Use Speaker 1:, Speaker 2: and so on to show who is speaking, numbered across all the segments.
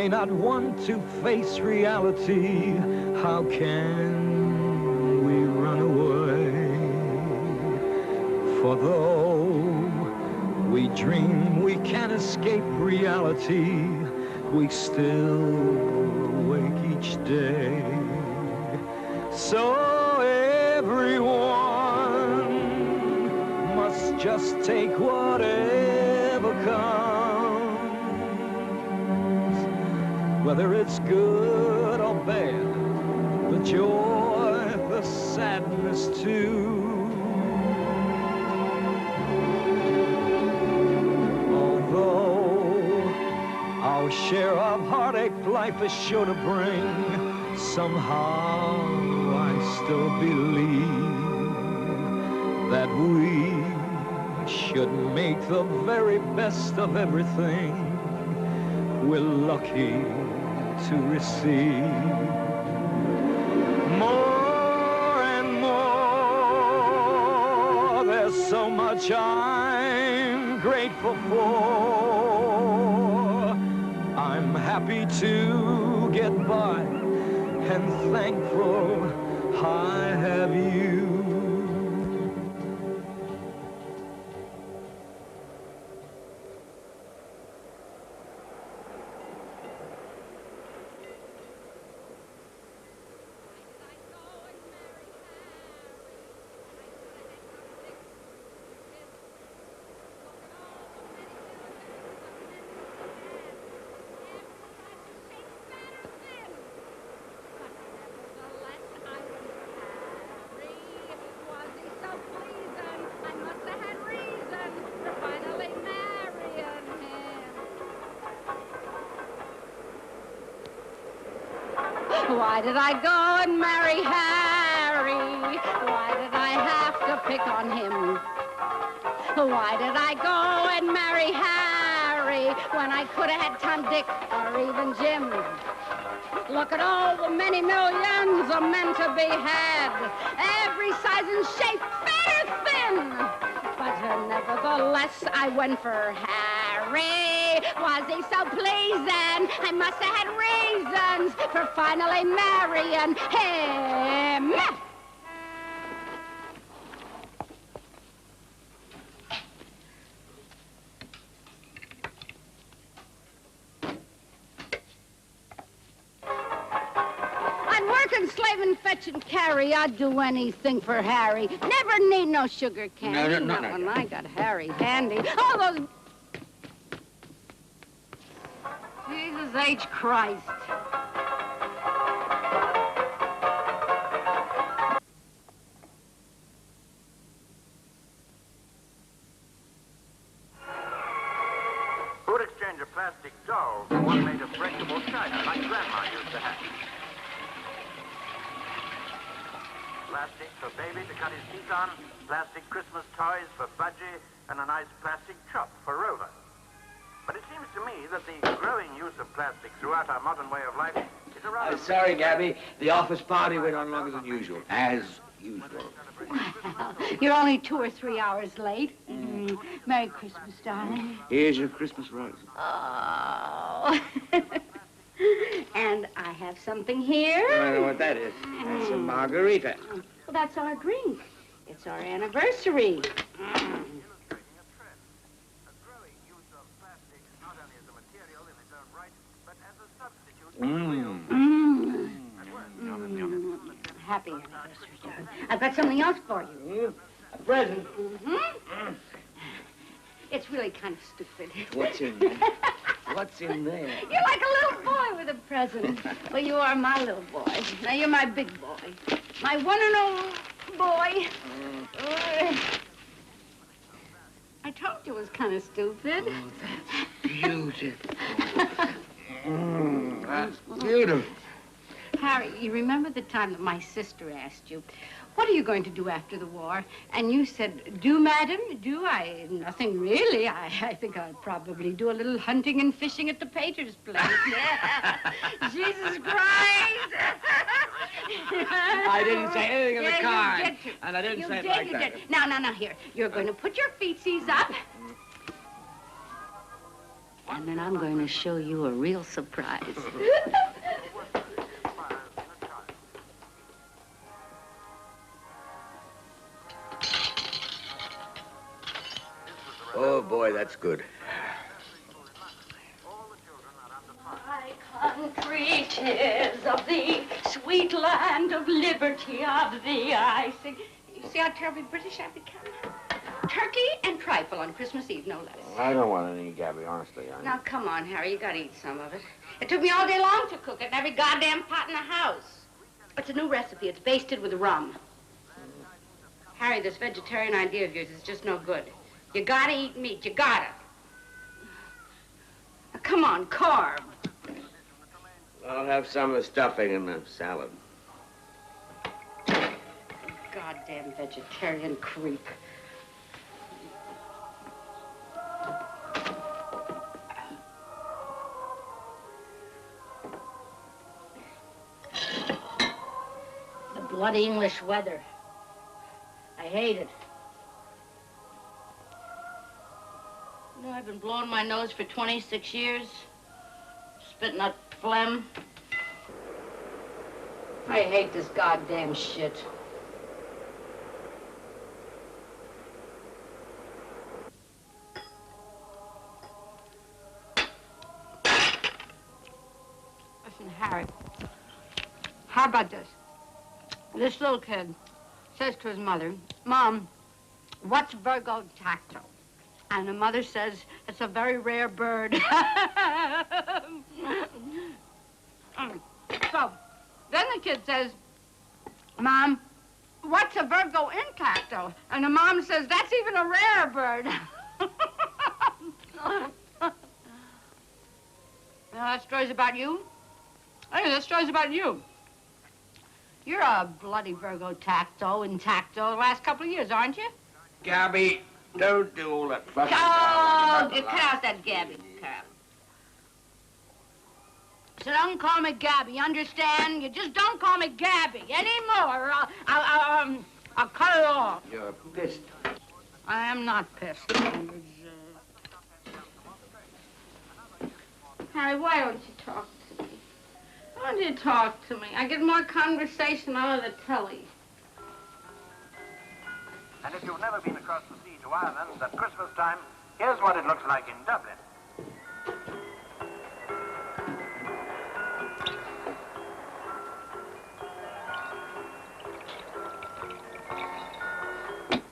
Speaker 1: may not want to face reality, how can we run away? For though we dream we can escape reality, we still wake each day. So everyone must just take whatever comes, whether it's good or bad, the joy, the sadness too. Our share of heartache life is sure to bring, somehow I still believe that we should make the very best of everything we're lucky to receive. More and more, there's so much I'm grateful for. I'm happy to get by and thankful I have you.
Speaker 2: Why did I go and marry Harry? Why did I have to pick on him? Why did I go and marry Harry when I could have had Tom, Dick, or even Jim? Look at all the many millions of men to be had, every size and shape, fat or thin. But nevertheless, I went for Harry. Was he so pleasing? I must have had reasons for finally marrying him. I'd work and slave and fetch and carry. I'd do anything for Harry. Never need no sugar candy.
Speaker 3: No.
Speaker 2: When I got Harry handy. All those... Jesus H. Christ.
Speaker 4: Who would exchange a plastic doll for one made of breakable china like Grandma used to have? Plastic for baby to cut his teeth on, plastic Christmas toys for Budgie, and a nice plastic chop for Rover. But it seems to me that the growing use of plastic throughout our modern way of life is a rather...
Speaker 3: Sorry, Gabby. The office party went on longer than usual. As usual.
Speaker 2: Well, you're only 2 or 3 hours late. Merry Christmas, darling.
Speaker 3: Here's your Christmas rose.
Speaker 2: Oh. And I have something here.
Speaker 3: I don't know what that is. That's a margarita.
Speaker 2: Well, that's our drink. It's our anniversary. Happy anniversary, darling. I've got something else for you.
Speaker 3: A present.
Speaker 2: It's really kind of stupid.
Speaker 3: What's in there? What's in there?
Speaker 2: You're like a little boy with a present. Well, you are my little boy. Now you're my big boy. My one and only boy. I told you it was kind of stupid.
Speaker 3: Oh, that's beautiful. That's beautiful.
Speaker 2: Harry, you remember the time that my sister asked you, what are you going to do after the war? And you said, do, madam? Do I? Nothing really. I think I'll probably do a little hunting and fishing at the painter's place. Jesus Christ!
Speaker 3: I didn't say anything of the kind.
Speaker 2: You did too.
Speaker 3: And I didn't
Speaker 2: you
Speaker 3: say
Speaker 2: did,
Speaker 3: it like
Speaker 2: you
Speaker 3: that.
Speaker 2: Did. Now, here. You're going to put your feetsies up. And then I'm going to show you a real surprise.
Speaker 3: Oh, boy, that's good.
Speaker 2: My country, 'tis of thee, sweet land of liberty, of thee I sing. You see how terribly British I've become? Turkey and trifle on Christmas Eve, no less.
Speaker 3: I don't want any, Gabby, honestly.
Speaker 2: Now, come on, Harry, you gotta eat some of it. It took me all day long to cook it in every goddamn pot in the house. It's a new recipe. It's basted with rum. Harry, this vegetarian idea of yours is just no good. You gotta eat meat. You gotta. Now, come on, carb.
Speaker 3: I'll have some of the stuffing in the salad.
Speaker 2: Goddamn vegetarian creep. The bloody English weather. I hate it. You know, I've been blowing my nose for 26 years. Spitting out phlegm. I hate this goddamn shit. Listen, Harry. How about this? This little kid says to his mother, Mom, what's Virgo tacto? And the mother says, it's a very rare bird. So, then the kid says, Mom, what's a Virgo intacto? And the mom says, that's even a rare bird. That story's about you? Hey, that story's about you. You're a bloody Virgo intacto the last couple of years, aren't you?
Speaker 3: Gabby, don't do all that fucking...
Speaker 2: Oh, cut out that Gabby crap. So don't call me Gabby, you understand? You just don't call me Gabby anymore, or I'll cut it off.
Speaker 3: You're pissed.
Speaker 2: I am not pissed. Harry, why don't you talk to me? Why don't you talk to me? I get more conversation out of the telly.
Speaker 4: And if you've never been across the sea to Ireland at Christmas time, here's what it looks like in Dublin.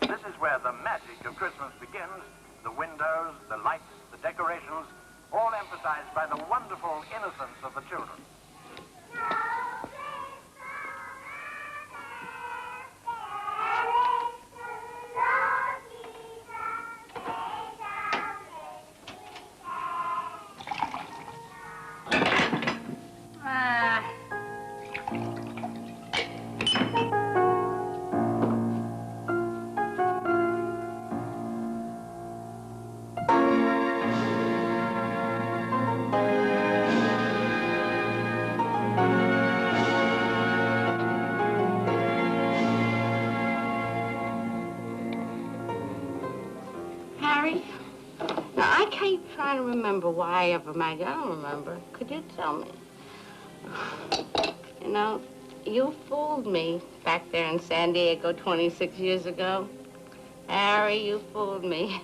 Speaker 4: This is where the magic of Christmas begins. The windows, the lights, the decorations, all emphasized by the wonderful innocence of the children.
Speaker 2: I don't remember why I ever married you. I don't remember. Could you tell me? You know, you fooled me back there in San Diego 26 years ago. Harry, you fooled me.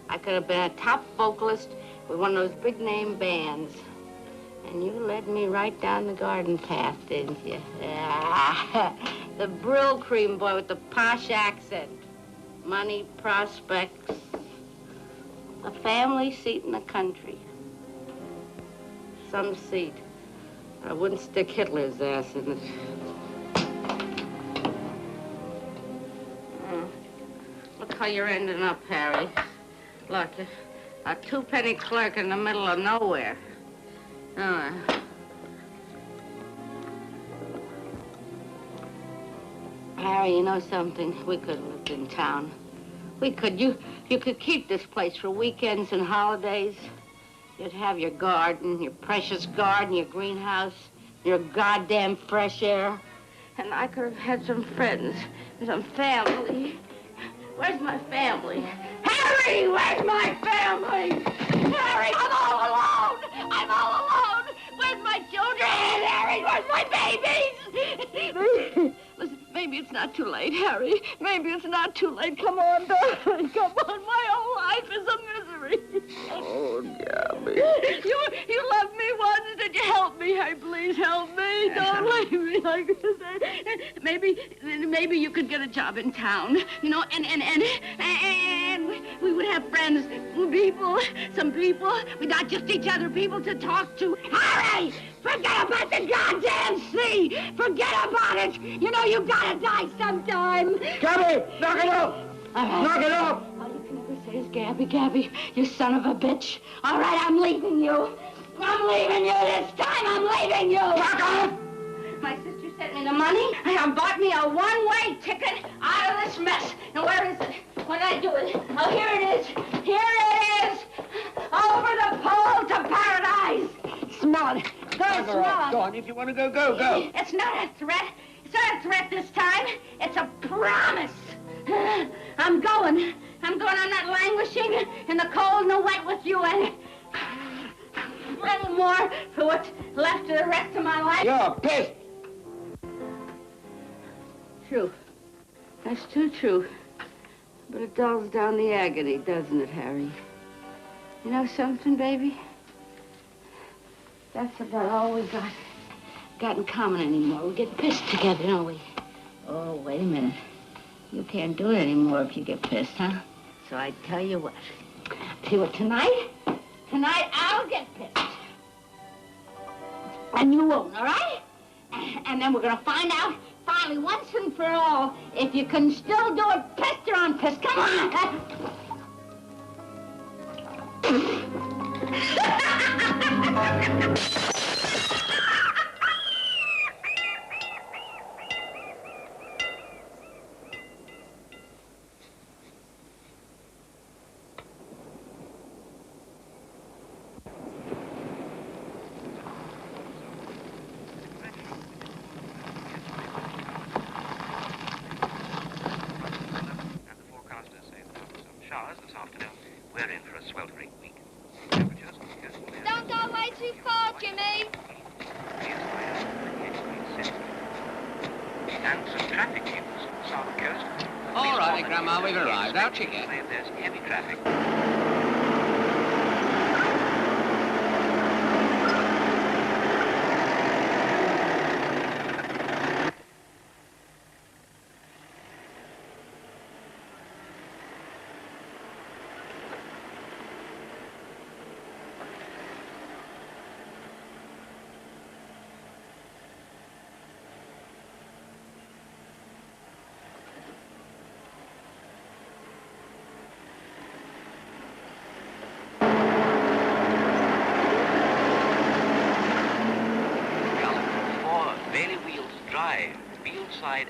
Speaker 2: I could have been a top vocalist with one of those big-name bands. And you led me right down the garden path, didn't you? The Brill Cream boy with the posh accent. Money, prospects. A family seat in the country. Some seat. I wouldn't stick Hitler's ass in it. Look how you're ending up, Harry. Look, a two-penny clerk in the middle of nowhere. Harry, you know something? We could have lived in town. We could. You could keep this place for weekends and holidays. You'd have your garden, your precious garden, your greenhouse, your goddamn fresh air. And I could have had some friends and some family. Where's my family? Harry, where's my family? Harry, I'm all alone. I'm all alone. Where's my children? Harry, where's my babies? Listen, maybe it's not too late, Harry. Maybe it's not too late. Come on, darling. Come on. My whole life is a misery.
Speaker 3: Oh, Gabby.
Speaker 2: You loved me once. Did you help me? Hey, please help me. Don't leave me like this. Maybe you could get a job in town, you know, and we would have friends, people, some people. We not just each other, people to talk to. Harry, forget about the goddamn sea. Forget about it. You know you gotta die sometime.
Speaker 3: Gabby, knock it off. Knock it off.
Speaker 2: All you can ever say is, Gabby, you son of a bitch. All right, I'm leaving you. I'm leaving you this time. I'm leaving you.
Speaker 3: Knock off.
Speaker 2: My sister sent me the money. I have bought me a one-way ticket out of this mess. Now, where is it? When did I do it? Oh, here it is. Here it is. Over the pole to paradise. Smell it. Good smell.
Speaker 3: Go on, if you want to go, go.
Speaker 2: It's not a threat. It's not a threat this time. It's a promise. I'm going. I'm not languishing in the cold and the wet with you anymore for what's left of the rest of my life.
Speaker 3: You're pissed.
Speaker 2: True. That's too true. But it dulls down the agony, doesn't it, Harry? You know something, baby? That's about all we got in common anymore. We get pissed together, don't we? Oh, wait a minute. You can't do it anymore if you get pissed, huh? So I tell you what. Tonight I'll get pissed. And you won't, all right? And then we're gonna find out, finally, once and for all, if you can still do it pissed or unpissed. Come on!
Speaker 5: Don't go away too far, Jimmy.
Speaker 4: And some traffic news. South Coast.
Speaker 6: All right, Grandma, we've arrived. Out you get.
Speaker 4: There's heavy traffic.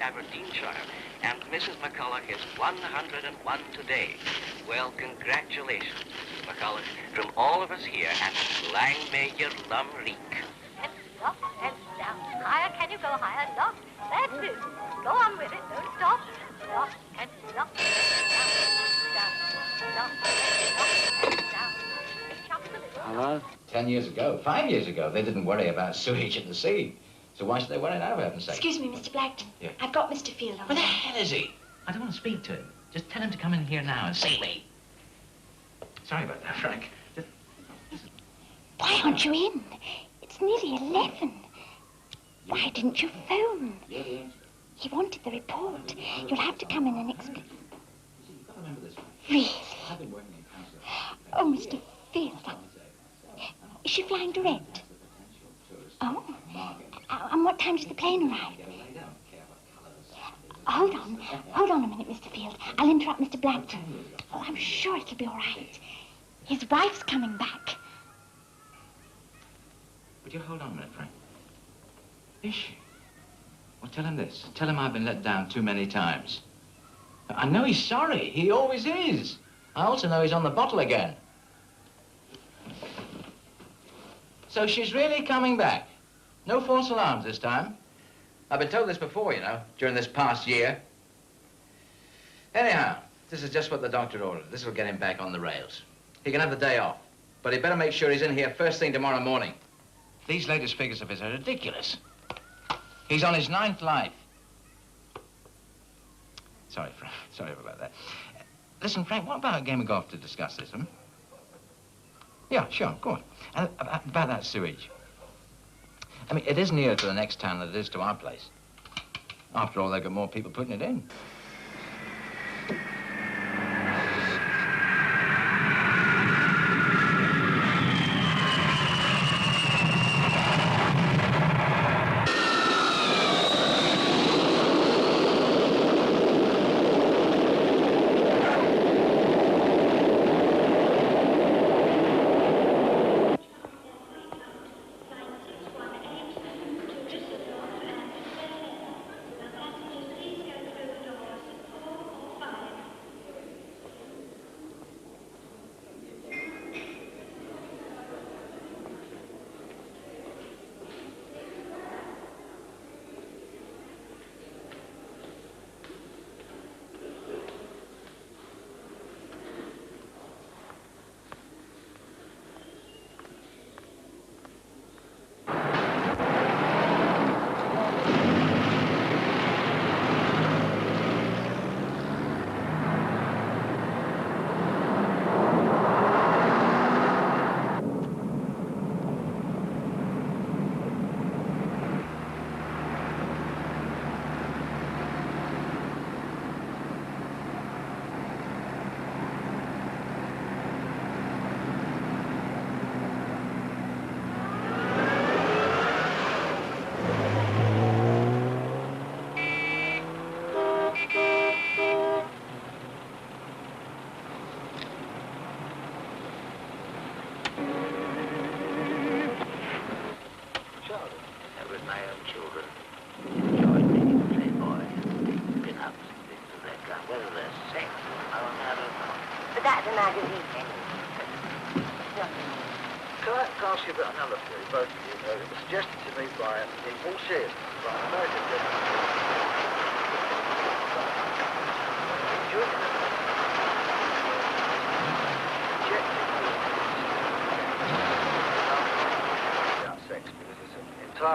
Speaker 4: Aberdeenshire, and Mrs. McCulloch is 101 today. Well, congratulations, McCulloch, from all of us here at Langmayer Lumreek.
Speaker 5: Heads up, heads down. Higher, can you go higher? Lock. That's it. Go on with it. Don't stop. Lock, heads up, down, down, down. Reach up a little.
Speaker 3: Hello?
Speaker 6: 10 years ago, 5 years ago, they didn't worry about sewage in the sea. So why should they worry now, for heaven's sake?
Speaker 7: Excuse me, Mr. Blackton.
Speaker 6: Yeah.
Speaker 7: I've got Mr. Field on.
Speaker 6: Where the hell is he? I don't want to speak to him. Just tell him to come in here now and see me. Sorry about that, Frank.
Speaker 7: Why aren't you in? It's nearly 11. Why didn't you phone? He wanted the report. You'll have to come in and explain. Really? Oh, Mr. Field. Is she flying direct? Oh. And what time does the plane arrive? Hold on a minute, Mr. Field. I'll interrupt Mr. Blackton. Oh, I'm sure it'll be all right. His wife's coming back.
Speaker 6: Would you hold on a minute, Frank? Is she? Well, tell him this. Tell him I've been let down too many times. I know he's sorry. He always is. I also know he's on the bottle again. So she's really coming back. No false alarms this time. I've been told this before, you know, during this past year. Anyhow, this is just what the doctor ordered. This will get him back on the rails. He can have the day off. But he better make sure he's in here first thing tomorrow morning. These latest figures of his are ridiculous. He's on his 9th life. Sorry, Frank. Sorry about that. Listen, Frank, what about a game of golf to discuss this, hmm? Yeah, sure, go on. And about that sewage. I mean, it is nearer to the next town than it is to our place. After all, they've got more people putting it in.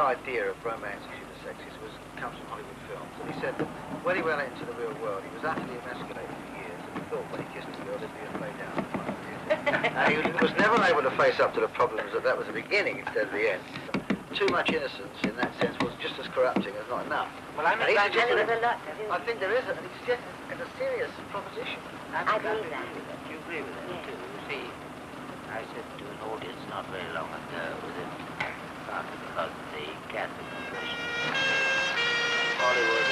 Speaker 8: Idea of romance through the sexes comes from Hollywood films. And he said that when he went out into the real world, he was utterly emasculated for years, and he thought when he kissed a girl, he'd be afraid down. And he was never able to face up to the problems that was the beginning instead of the end. Too much innocence in that sense was just as corrupting as not enough. Well, I'm not I think there is, and it's a serious proposition.
Speaker 9: I believe that. You agree with that, too? You see, I said to an audience not very long ago that partly because of the Catholic impression, Hollywood.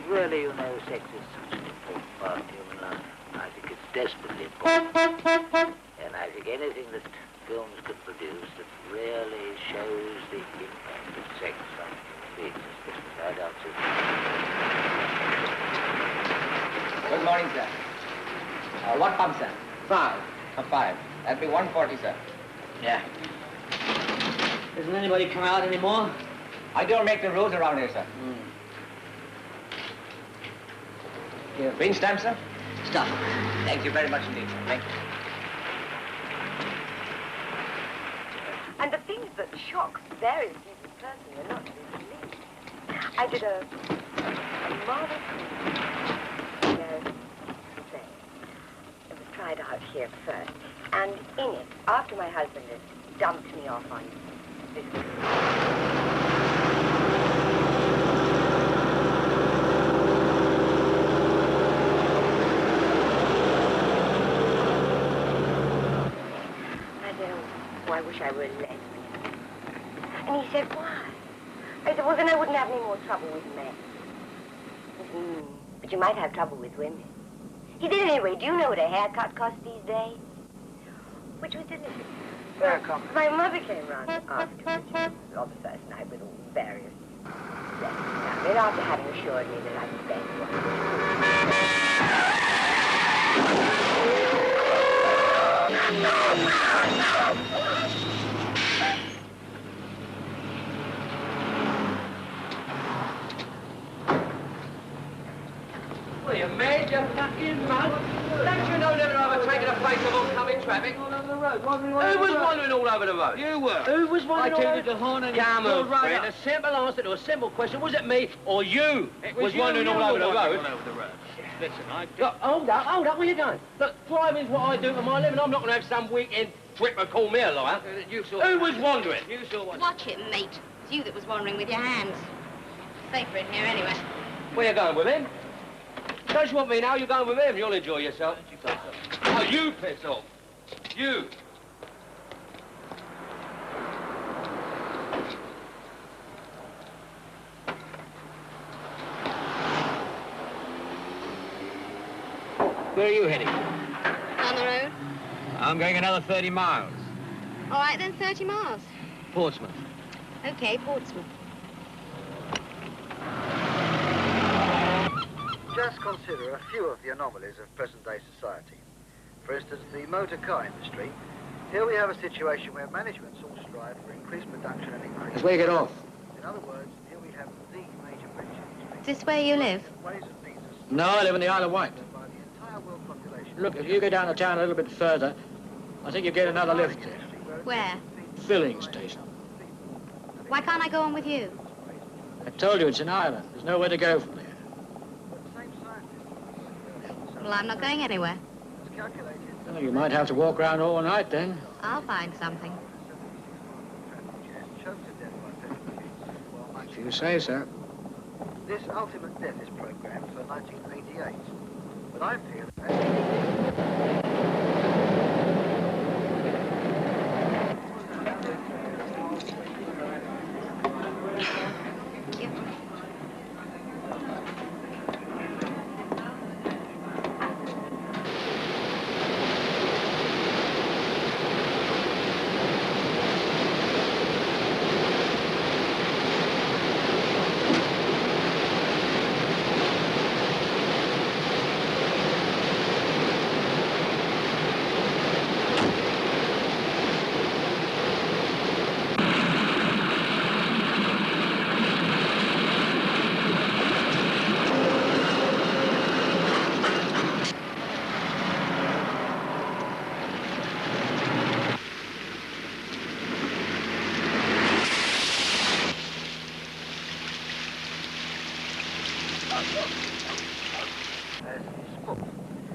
Speaker 9: Really, you know, sex is such an important part of human life. I think it's desperately important. And I think anything that films can produce that really shows the impact of sex on human beings is just right out to.
Speaker 10: Good morning, sir. What pump, sir? 5. 5. That'd be 140, sir.
Speaker 11: Yeah. Doesn't anybody come out anymore?
Speaker 10: I don't make the rules around here, sir. Green stamp, sir?
Speaker 11: Stop.
Speaker 10: Thank you very much indeed, sir. Thank you.
Speaker 12: And the things that shock very people personally are not to be believed. I did a marvelous thing. It was tried out here first. And in it, after my husband had dumped me off on this I wish I were a lesbian. And he said, why? I said, well, then I wouldn't have any more trouble with men. But you might have trouble with women. He said, anyway, do you know what a haircut costs these days? Which was delicious. My mother came round afterwards on the first night with all various lessons. Now, then after having assured me that I could stay
Speaker 3: Well, you mad, you fucking mug? Don't you know never overtaken a place of oncoming traffic?
Speaker 11: All over the road.
Speaker 3: Who was wandering all over the road?
Speaker 11: You were. Who was wandering all over? I tended the horn and
Speaker 3: Come on, friend. A simple answer to a simple question. Was it me or you was wandering all over the road?
Speaker 11: Listen,
Speaker 3: Look, hold up. What are you doing? Look, driving's what I do for my living. I'm not going to have some weekend tripper call me a liar. Who was wandering?
Speaker 11: You saw what?
Speaker 2: Watch it, mate. It's you that was wandering with your hands. Safer in here anyway.
Speaker 3: Where you going with him? Don't you want me now? You're going with him. You'll enjoy yourself. Oh, you piss off. You. Where are you heading?
Speaker 2: On the road?
Speaker 3: I'm going another 30 miles.
Speaker 2: All right, then, 30 miles.
Speaker 3: Portsmouth.
Speaker 2: Okay, Portsmouth.
Speaker 8: Just consider a few of the anomalies of present-day society. For instance, the motor car industry. Here we have a situation where managements all strive for increased production and increased...
Speaker 3: That's where you get off.
Speaker 8: In other words, here we have the major British industry.
Speaker 2: Is this where you live?
Speaker 8: Ways and means of
Speaker 6: No, I live in the Isle of Wight.
Speaker 8: by the entire world population.
Speaker 6: Look, if you go down the town a little bit further, I think you get another lift there.
Speaker 2: Where?
Speaker 6: Filling station.
Speaker 2: Why can't I go on with you?
Speaker 6: I told you it's an island. There's nowhere to go from there.
Speaker 2: Well, I'm not going anywhere.
Speaker 6: Well, you might have to walk around all night then.
Speaker 2: I'll find something.
Speaker 6: If you say so.
Speaker 8: This ultimate death is programmed for 1988. But I feel that...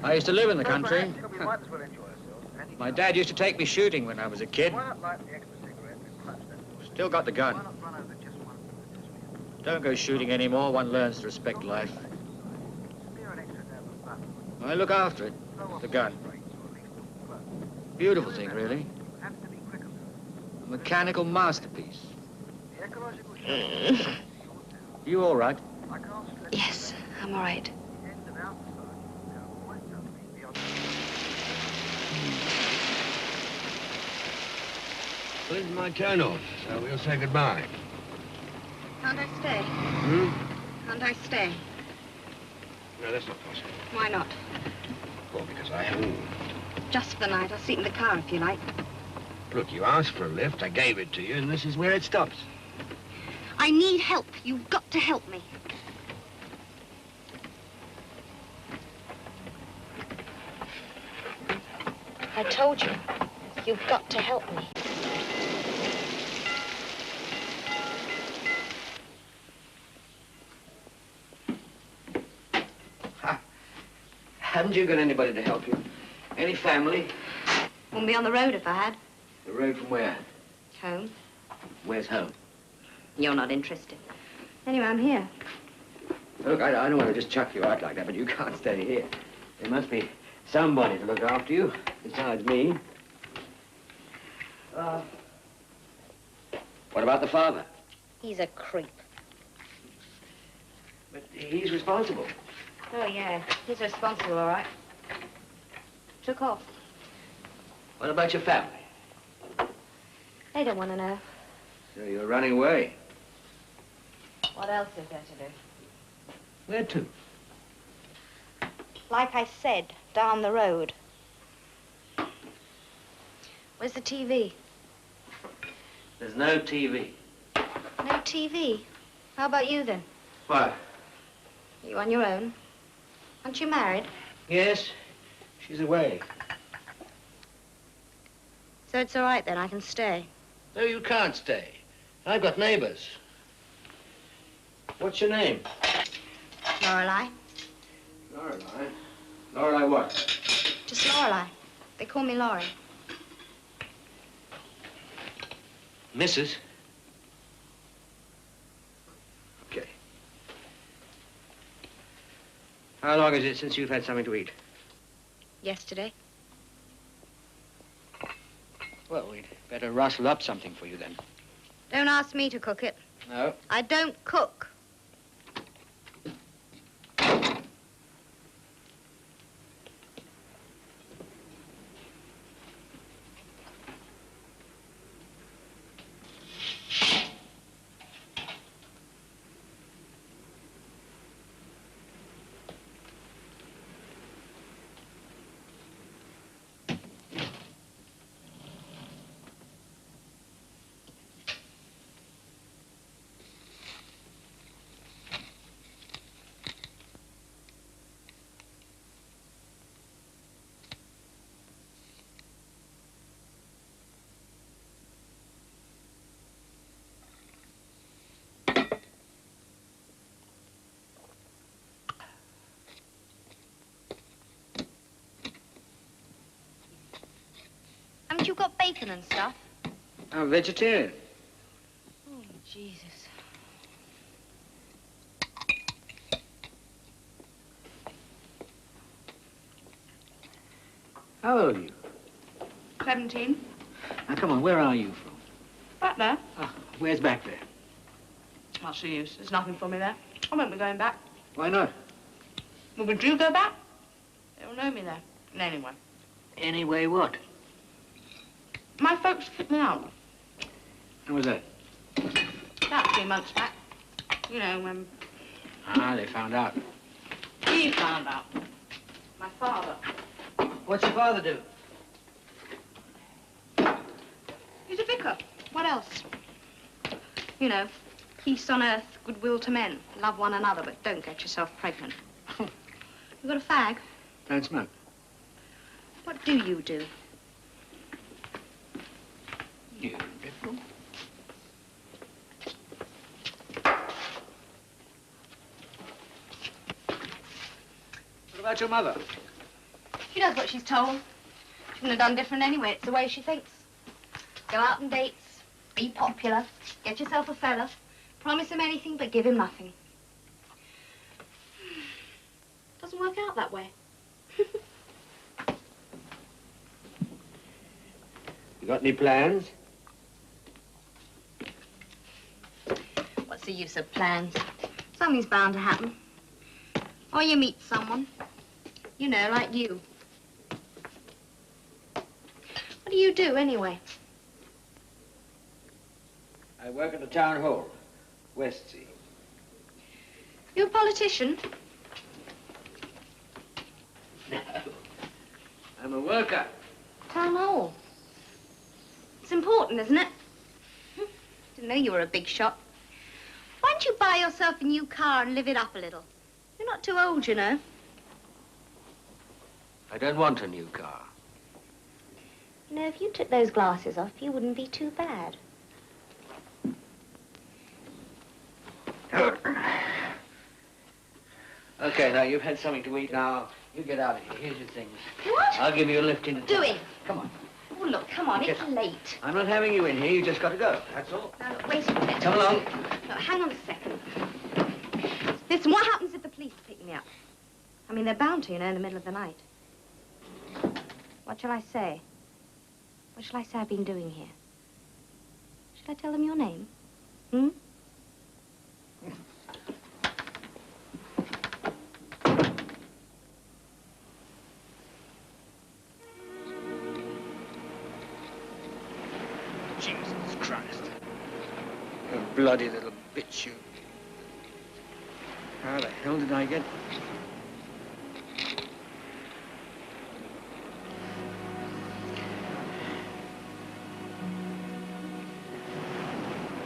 Speaker 6: I used to live in the country. My dad used to take me shooting when I was a kid. Still got the gun. Don't go shooting anymore. One learns to respect life. I look after it, the gun. Beautiful thing, really. A mechanical masterpiece. You all right?
Speaker 2: Yes, I'm all right.
Speaker 3: Well, this is my turn off, so we'll say goodbye.
Speaker 2: Can't I stay? Can't I stay?
Speaker 3: No, that's not possible.
Speaker 2: Why not?
Speaker 3: Well, because I haven't.
Speaker 2: Just for the night. I'll sleep in the car if you like.
Speaker 3: Look, you asked for a lift, I gave it to you, and this is where it stops.
Speaker 2: I need help. You've got to help me. I told you. You've got to help me.
Speaker 3: Haven't you got anybody to help you? Any family?
Speaker 2: Wouldn't be on the road if I had.
Speaker 3: The road from where?
Speaker 2: Home.
Speaker 3: Where's home?
Speaker 2: You're not interested. Anyway, I'm here.
Speaker 3: Look, I don't want to just chuck you out like that, but you can't stay here. There must be somebody to look after you, besides me. What about the father?
Speaker 2: He's a creep.
Speaker 3: But he's responsible.
Speaker 2: Oh, yeah. He's responsible, all right. Took off.
Speaker 3: What about your family?
Speaker 2: They don't want to know.
Speaker 3: So you're running away.
Speaker 2: What else is there to do?
Speaker 3: Where to?
Speaker 2: Like I said, down the road. Where's the TV?
Speaker 3: There's no TV.
Speaker 2: No TV? How about you, then?
Speaker 3: What?
Speaker 2: You on your own? Aren't you married?
Speaker 3: Yes, she's away.
Speaker 2: So it's all right, then. I can stay.
Speaker 3: No, you can't stay. I've got neighbors. What's your name?
Speaker 2: Lorelei.
Speaker 3: Lorelei. Lorelei what?
Speaker 2: Just Lorelei. They call me Laurie.
Speaker 3: Mrs.? Okay. How long is it since you've had something to eat?
Speaker 2: Yesterday.
Speaker 3: Well, we'd better rustle up something for you then.
Speaker 2: Don't ask me to cook it.
Speaker 3: No?
Speaker 2: I don't cook. Haven't you got bacon and stuff?
Speaker 3: I'm vegetarian.
Speaker 2: Oh, Jesus.
Speaker 3: How old are you?
Speaker 2: 17.
Speaker 3: Now, come on, where are you from?
Speaker 11: Back there.
Speaker 3: Ah, where's back there?
Speaker 11: What's the use? There's nothing for me there. I won't be going back.
Speaker 3: Why not?
Speaker 11: Well, would you go back? They'll know me there. And anyway.
Speaker 3: Anyway, what?
Speaker 11: My folks kicked me out.
Speaker 3: When was that?
Speaker 11: About 3 months back. You know, when
Speaker 3: Ah, they found out.
Speaker 11: he found out. My father.
Speaker 3: What's your father do?
Speaker 2: He's a vicar. What else? You know, peace on earth, goodwill to men. Love one another, but don't get yourself pregnant. You got a fag?
Speaker 3: Don't smoke.
Speaker 2: What do you do?
Speaker 3: You liberal. What about your mother?
Speaker 2: She does what she's told. She wouldn't have done different anyway. It's the way she thinks. Go out on dates, be popular, get yourself a fella, promise him anything but give him nothing. Doesn't work out that way.
Speaker 3: You got any plans?
Speaker 2: What's the use of plans? Something's bound to happen. Or you meet someone. You know, like you. What do you do, anyway?
Speaker 3: I work at the town hall, Westsea.
Speaker 2: You a politician?
Speaker 3: No. I'm a worker.
Speaker 2: Town hall. It's important, isn't it? Didn't know you were a big shot. Why don't you buy yourself a new car and live it up a little? You're not too old, you know.
Speaker 3: I don't want a new car.
Speaker 2: You know, if you took those glasses off, you wouldn't be too bad.
Speaker 3: Okay, now you've had something to eat. Now, you get out of here. Here's your things.
Speaker 2: What?
Speaker 3: I'll give you a lift in.
Speaker 2: Do it.
Speaker 3: Come on.
Speaker 2: Oh, look, come on, it's
Speaker 3: Get-
Speaker 2: late.
Speaker 3: I'm not having you in here. You just got to go. That's all.
Speaker 2: Now, look, wait a minute.
Speaker 3: Come along.
Speaker 2: No, hang on a second. Listen, what happens if the police pick me up? I mean, they're bound to, you know, in the middle of the night. What shall I say? What shall I say I've been doing here? Should I tell them your name? Hmm?
Speaker 3: Jesus. bloody little bitch, you. How the hell did I get...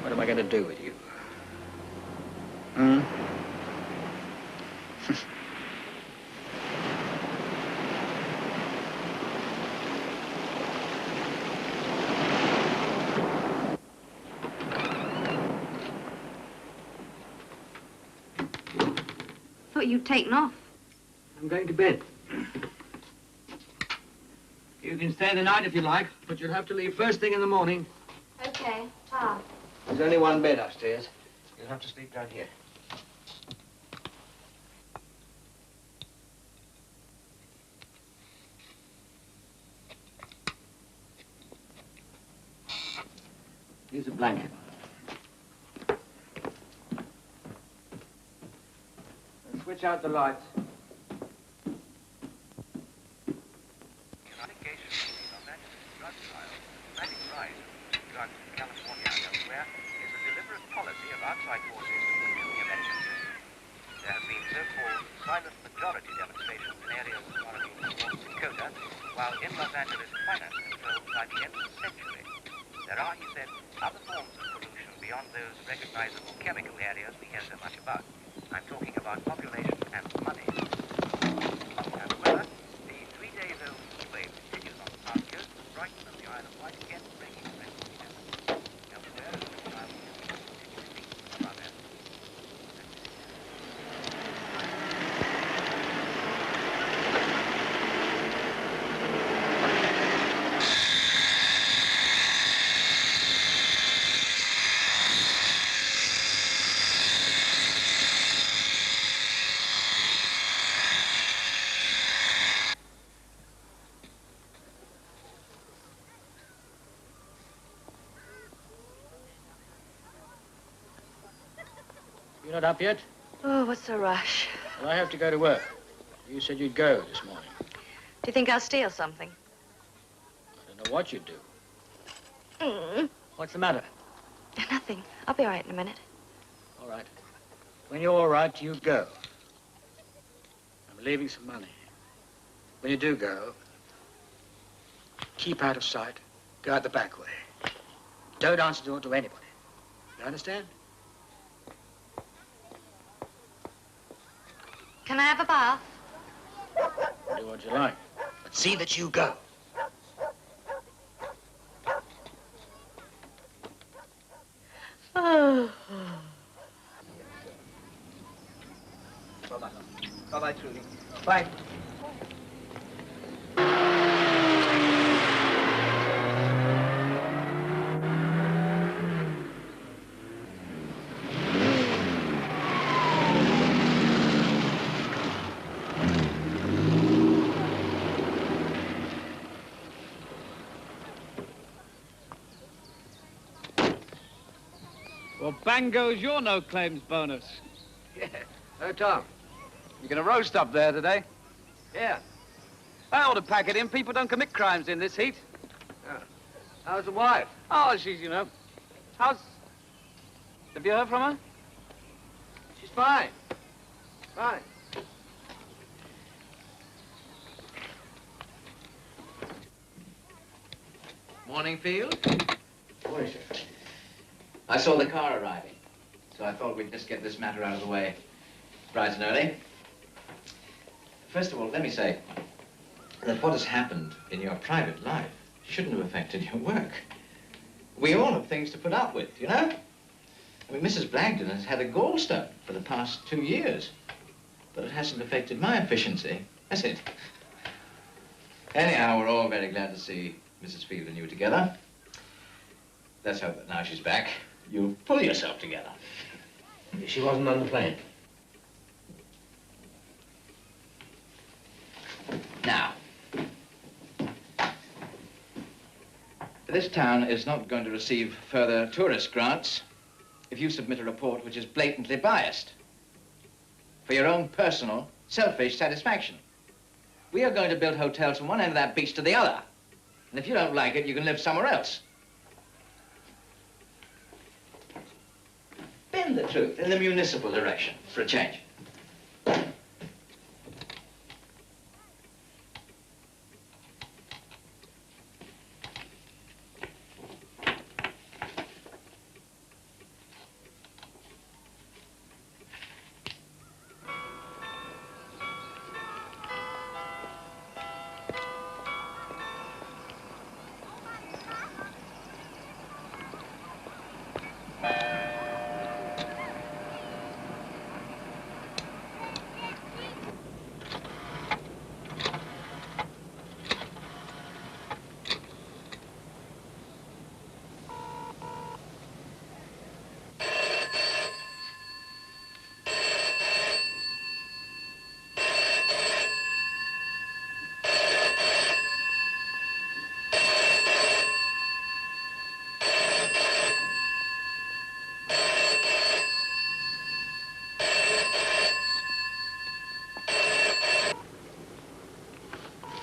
Speaker 3: What am I going to do with you? Hmm?
Speaker 2: Thought you'd taken off.
Speaker 3: I'm going to bed. You can stay the night if you like, but you'll have to leave first thing in the morning.
Speaker 2: Okay, Tom.
Speaker 3: There's only one bed upstairs. You'll have to sleep down here. Here's a blanket. And switch out the lights.
Speaker 4: Communication between Los Angeles drug trials, dramatic rise of drugs in California and elsewhere is a deliberate policy of outside forces to weaken the American system. There have been so-called silent majority demonstrations in areas of Oregon and North Dakota, while in Los Angeles finance controlled by the end of the century. There are, he said, other forms of pollution beyond those recognizable chemical areas we hear so much about. I'm talking about population and money. And the weather, the 3 days old heat wave continues on the south coast of Brighton and the Isle of Wight, again breaking the record again. Elsewhere, the child continues about that.
Speaker 3: You're not up yet?
Speaker 12: Oh, what's the rush?
Speaker 3: Well, I have to go to work. You said you'd go this morning.
Speaker 12: Do you think I'll steal something?
Speaker 3: I don't know what you'd do.
Speaker 12: Mm.
Speaker 3: What's the matter?
Speaker 12: Nothing. I'll be all right in a minute.
Speaker 3: All right. When you're all right, you go. I'm leaving some money. When you do go, keep out of sight. Go out the back way. Don't answer the door to anybody. You understand?
Speaker 12: Can I have a bath?
Speaker 3: Do what you like. But see that you go.
Speaker 12: Oh.
Speaker 8: Bye-bye. Bye-bye, Trudy. Bye.
Speaker 13: Well, bang goes your no-claims bonus.
Speaker 3: Yeah. Oh, Tom.
Speaker 13: You're gonna roast up there today?
Speaker 3: Yeah.
Speaker 13: I ought to pack it in. People don't commit crimes in this heat.
Speaker 3: Oh. How's the wife?
Speaker 13: Oh, she's, you know. How's... Have you heard from her?
Speaker 3: She's fine. Fine.
Speaker 6: Morning, Field.
Speaker 3: Morning, sir.
Speaker 6: I saw the car arriving, so I thought we'd just get this matter out of the way bright and early. First of all, let me say that what has happened in your private life shouldn't have affected your work. We all have things to put up with, you know? I mean, Mrs. Blagden has had a gallstone for the past 2 years, but it hasn't affected my efficiency, has it? Anyhow, we're all very glad to see Mrs. Field and you together. Let's hope that now she's back, you'll pull yourself together.
Speaker 3: She wasn't on the plane.
Speaker 6: Now, this town is not going to receive further tourist grants if you submit a report which is blatantly biased for your own personal, selfish satisfaction. We are going to build hotels from one end of that beach to the other. And if you don't like it, you can live somewhere else. spin the truth in the municipal direction for a change.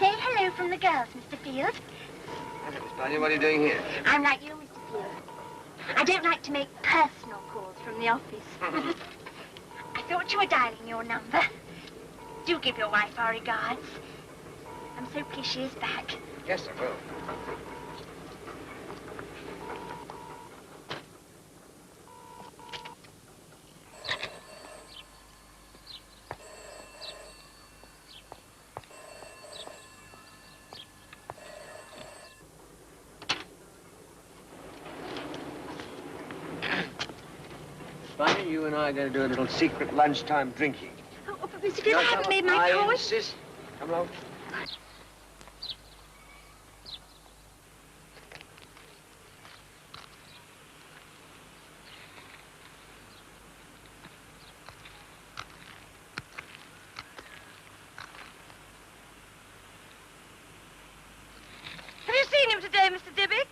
Speaker 7: Say hello from the girls, Mr. Field.
Speaker 3: Hello, Miss Bunyan. What are you doing here?
Speaker 7: I'm like you, Mr. Field. I don't like to make personal calls from the office. I thought you were dialing your number. Do give your wife our regards. I'm so pleased she is back.
Speaker 3: Yes, I will. Bunyan, you and I are going to do a little secret lunchtime drinking.
Speaker 7: Oh, but Mr. Field, I haven't made my
Speaker 3: I
Speaker 7: point.
Speaker 3: insist. Come along.
Speaker 12: Have you seen him today, Mr. Dibbick?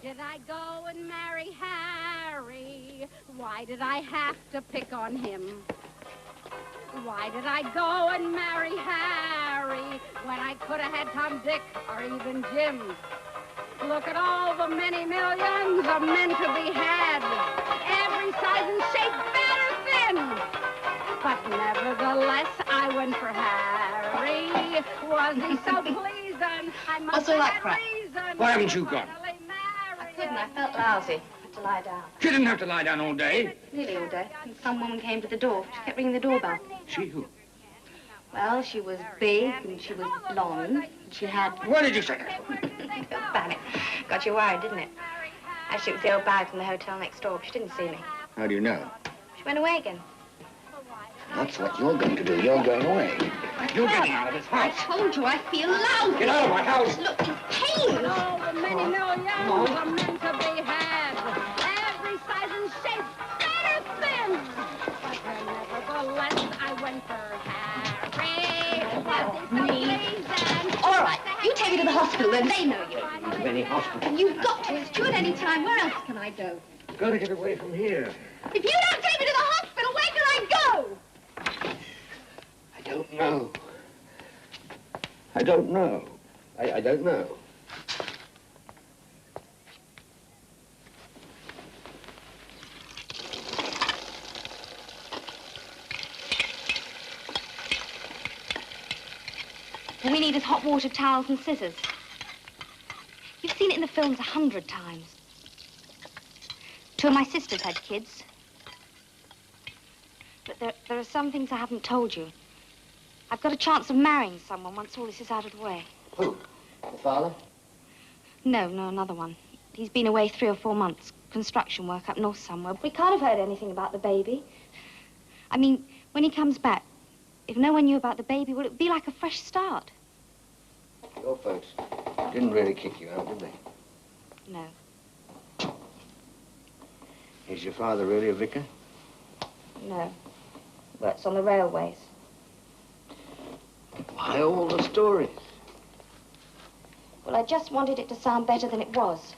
Speaker 2: Did I go and marry Harry? Why did I have to pick on him? Why did I go and marry Harry when I could have had Tom, Dick, or even Jim? Look at all the many millions of men to be had. Every size and shape, fat or thin. But nevertheless, I went for Harry. Was he so pleasing? I must
Speaker 11: What's all that
Speaker 2: have
Speaker 11: crap?
Speaker 2: reason.
Speaker 3: Why haven't you gone?
Speaker 11: I couldn't. I felt lousy. I had to lie down.
Speaker 3: You didn't have to lie down all day.
Speaker 11: Nearly all day. And some woman came to the door. She kept ringing the doorbell.
Speaker 3: She who?
Speaker 11: Well, she was big and she was blonde. And she had...
Speaker 3: Why did you say that?
Speaker 11: About it. Got you worried, didn't it? Actually, it was the old bag from the hotel next door. She didn't see me.
Speaker 3: How do you know?
Speaker 11: She went away again.
Speaker 3: That's what you're going to do. You're going away. You're getting out of this
Speaker 11: I
Speaker 3: house.
Speaker 11: told you I feel lousy.
Speaker 3: Get out of my house.
Speaker 11: Look, it's pain.
Speaker 2: All the many millions of men to be had. Every size and shape, fat or thin. But nevertheless, I went for Harry. Was he so pleasing?
Speaker 11: All right, you take me to the hospital, then they know you.
Speaker 3: Any hospital.
Speaker 11: You've got to. It's due at any time. Where else can I go?
Speaker 3: Got to get away from here.
Speaker 11: If you don't take me to the hospital, where can I go?
Speaker 3: I don't know. I don't know. I don't know.
Speaker 11: All we need is hot water, towels, and scissors. You've seen it in the films 100 times. 2 of my sisters had kids. But there are some things I haven't told you. I've got a chance of marrying someone once all this is out of the way.
Speaker 3: Who? The father?
Speaker 11: No, another one. He's been away 3 or 4 months. Construction work up north somewhere. We can't have heard anything about the baby. I mean, when he comes back, if no one knew about the baby, well, it'd be like a fresh start.
Speaker 3: Your folks didn't really kick you out, did they?
Speaker 11: No.
Speaker 3: Is your father really a vicar?
Speaker 11: No. Works on the railways.
Speaker 3: Why all the stories?
Speaker 11: Well, I just wanted it to sound better than it was.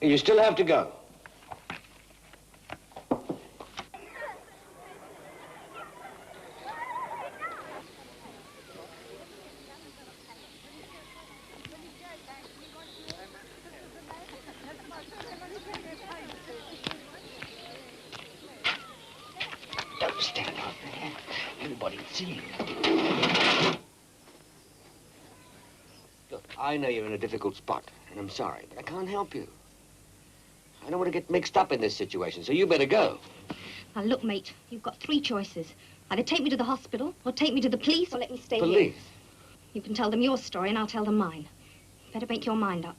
Speaker 3: You still have to go. Don't stand up there. Everybody can see you. Look, I know you're in a difficult spot, and I'm sorry, but I can't help you. I don't want to get mixed up in this situation, so you better go.
Speaker 11: Now, look, mate, you've got 3 choices. Either take me to the hospital, or take me to the police, or let me stay here.
Speaker 3: Police?
Speaker 11: You can tell them your story, and I'll tell them mine. Better make your mind up.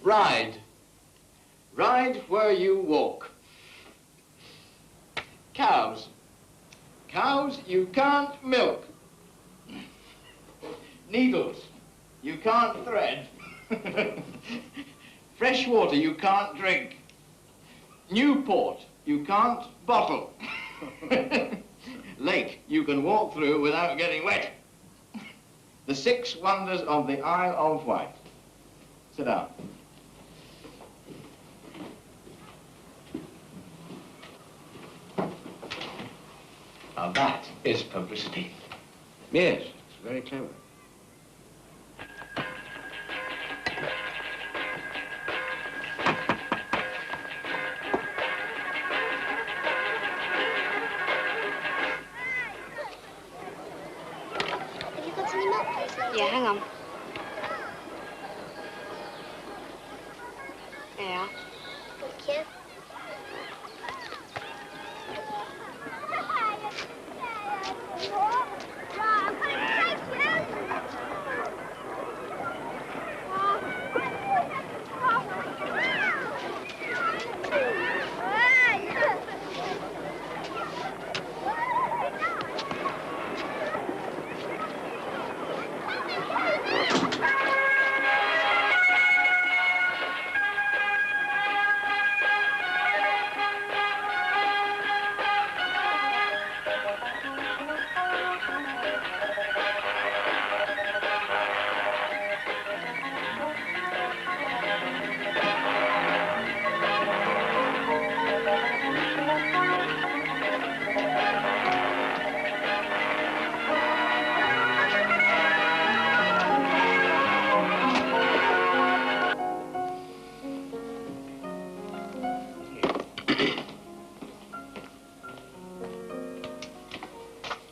Speaker 6: Ride. Ride where you walk. Cows. Cows you can't milk. Needles you can't thread. Fresh water you can't drink. Newport you can't bottle. Lake you can walk through without getting wet. The 6 wonders of the Isle of Wight. Sit down. Now that is publicity.
Speaker 3: Yes, it's very clever.
Speaker 7: Have you got any milk, please, Linda?
Speaker 11: Yeah, hang on. Yeah.
Speaker 7: Thank you.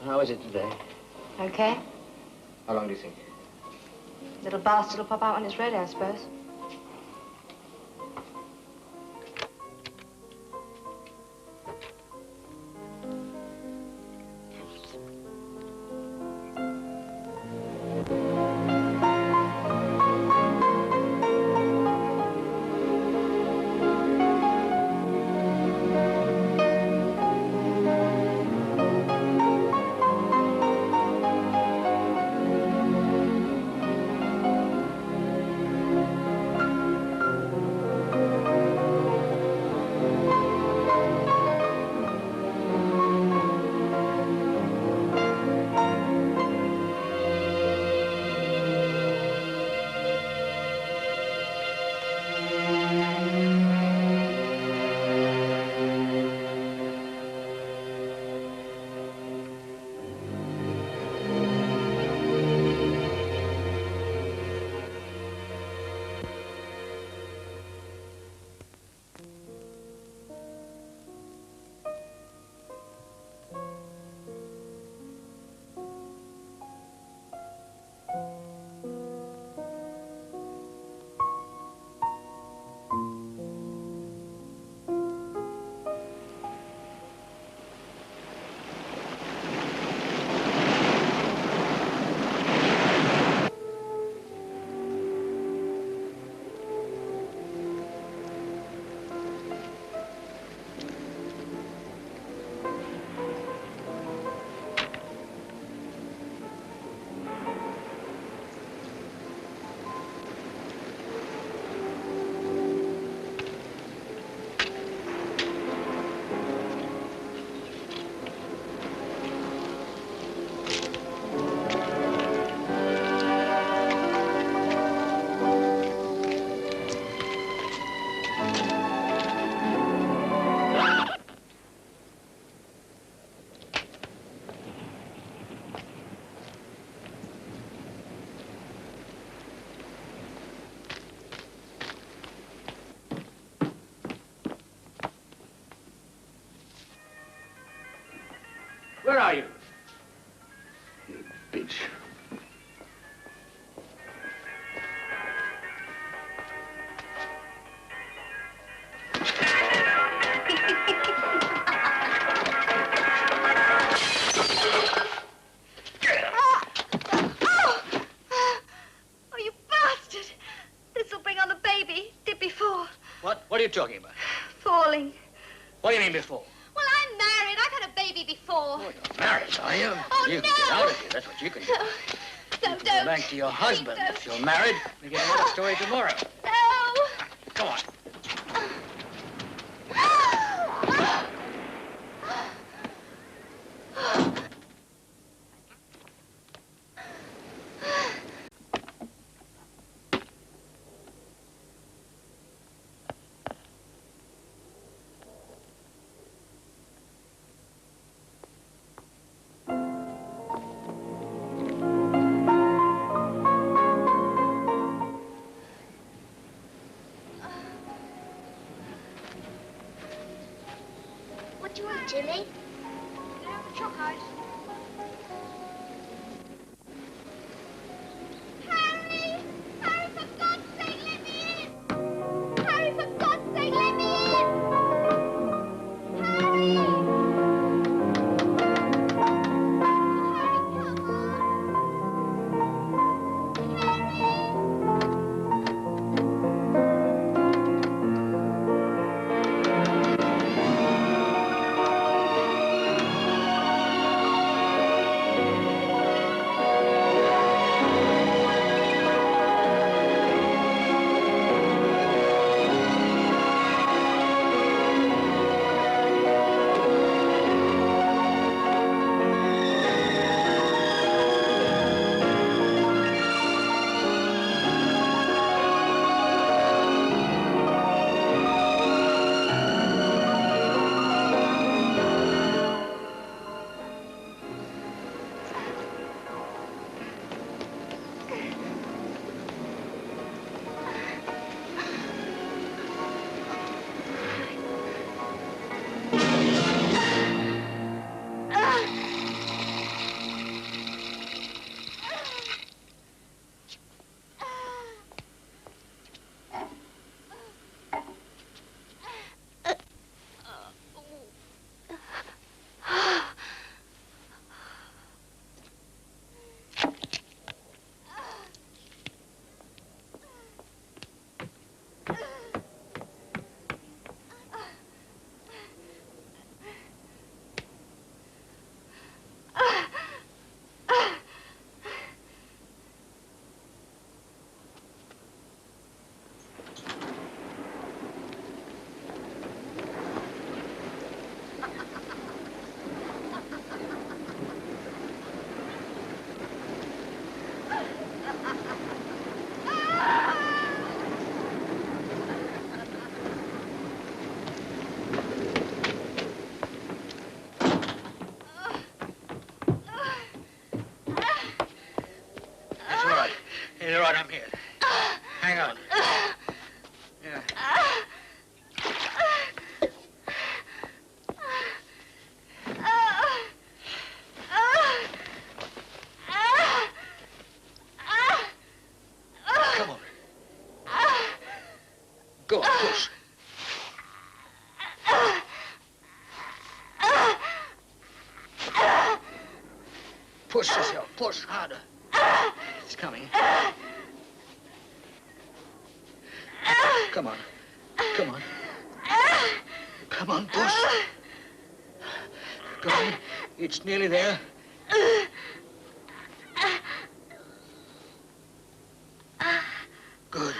Speaker 7: How is it today?
Speaker 11: Okay.
Speaker 3: How long do you think?
Speaker 11: Little bastard will pop out when it's ready, I suppose.
Speaker 3: Where are you? You bitch.
Speaker 7: Oh, you bastard! This'll bring on the baby. Did before.
Speaker 10: What are you talking about?
Speaker 7: Falling.
Speaker 10: What do you mean before?
Speaker 7: Well, I'm married. I've had a baby before.
Speaker 10: Married, are you?
Speaker 7: Oh,
Speaker 10: you
Speaker 7: no!
Speaker 10: can get out of here. That's what you can do.
Speaker 7: No,
Speaker 10: Go
Speaker 7: don't.
Speaker 10: back to your husband.
Speaker 7: Please
Speaker 10: If you're married, we get another story tomorrow.
Speaker 7: No!
Speaker 10: Come on.
Speaker 7: What do you want, Jimmy? Chalk ice. Harry! Harry, for God's sake, let me in! Harry, for God's sake, let me in! Harry! Harry, come on!
Speaker 3: Push yourself. Push harder. It's coming. Come on. Come on. Come on, push. Go on. It's nearly there. Good.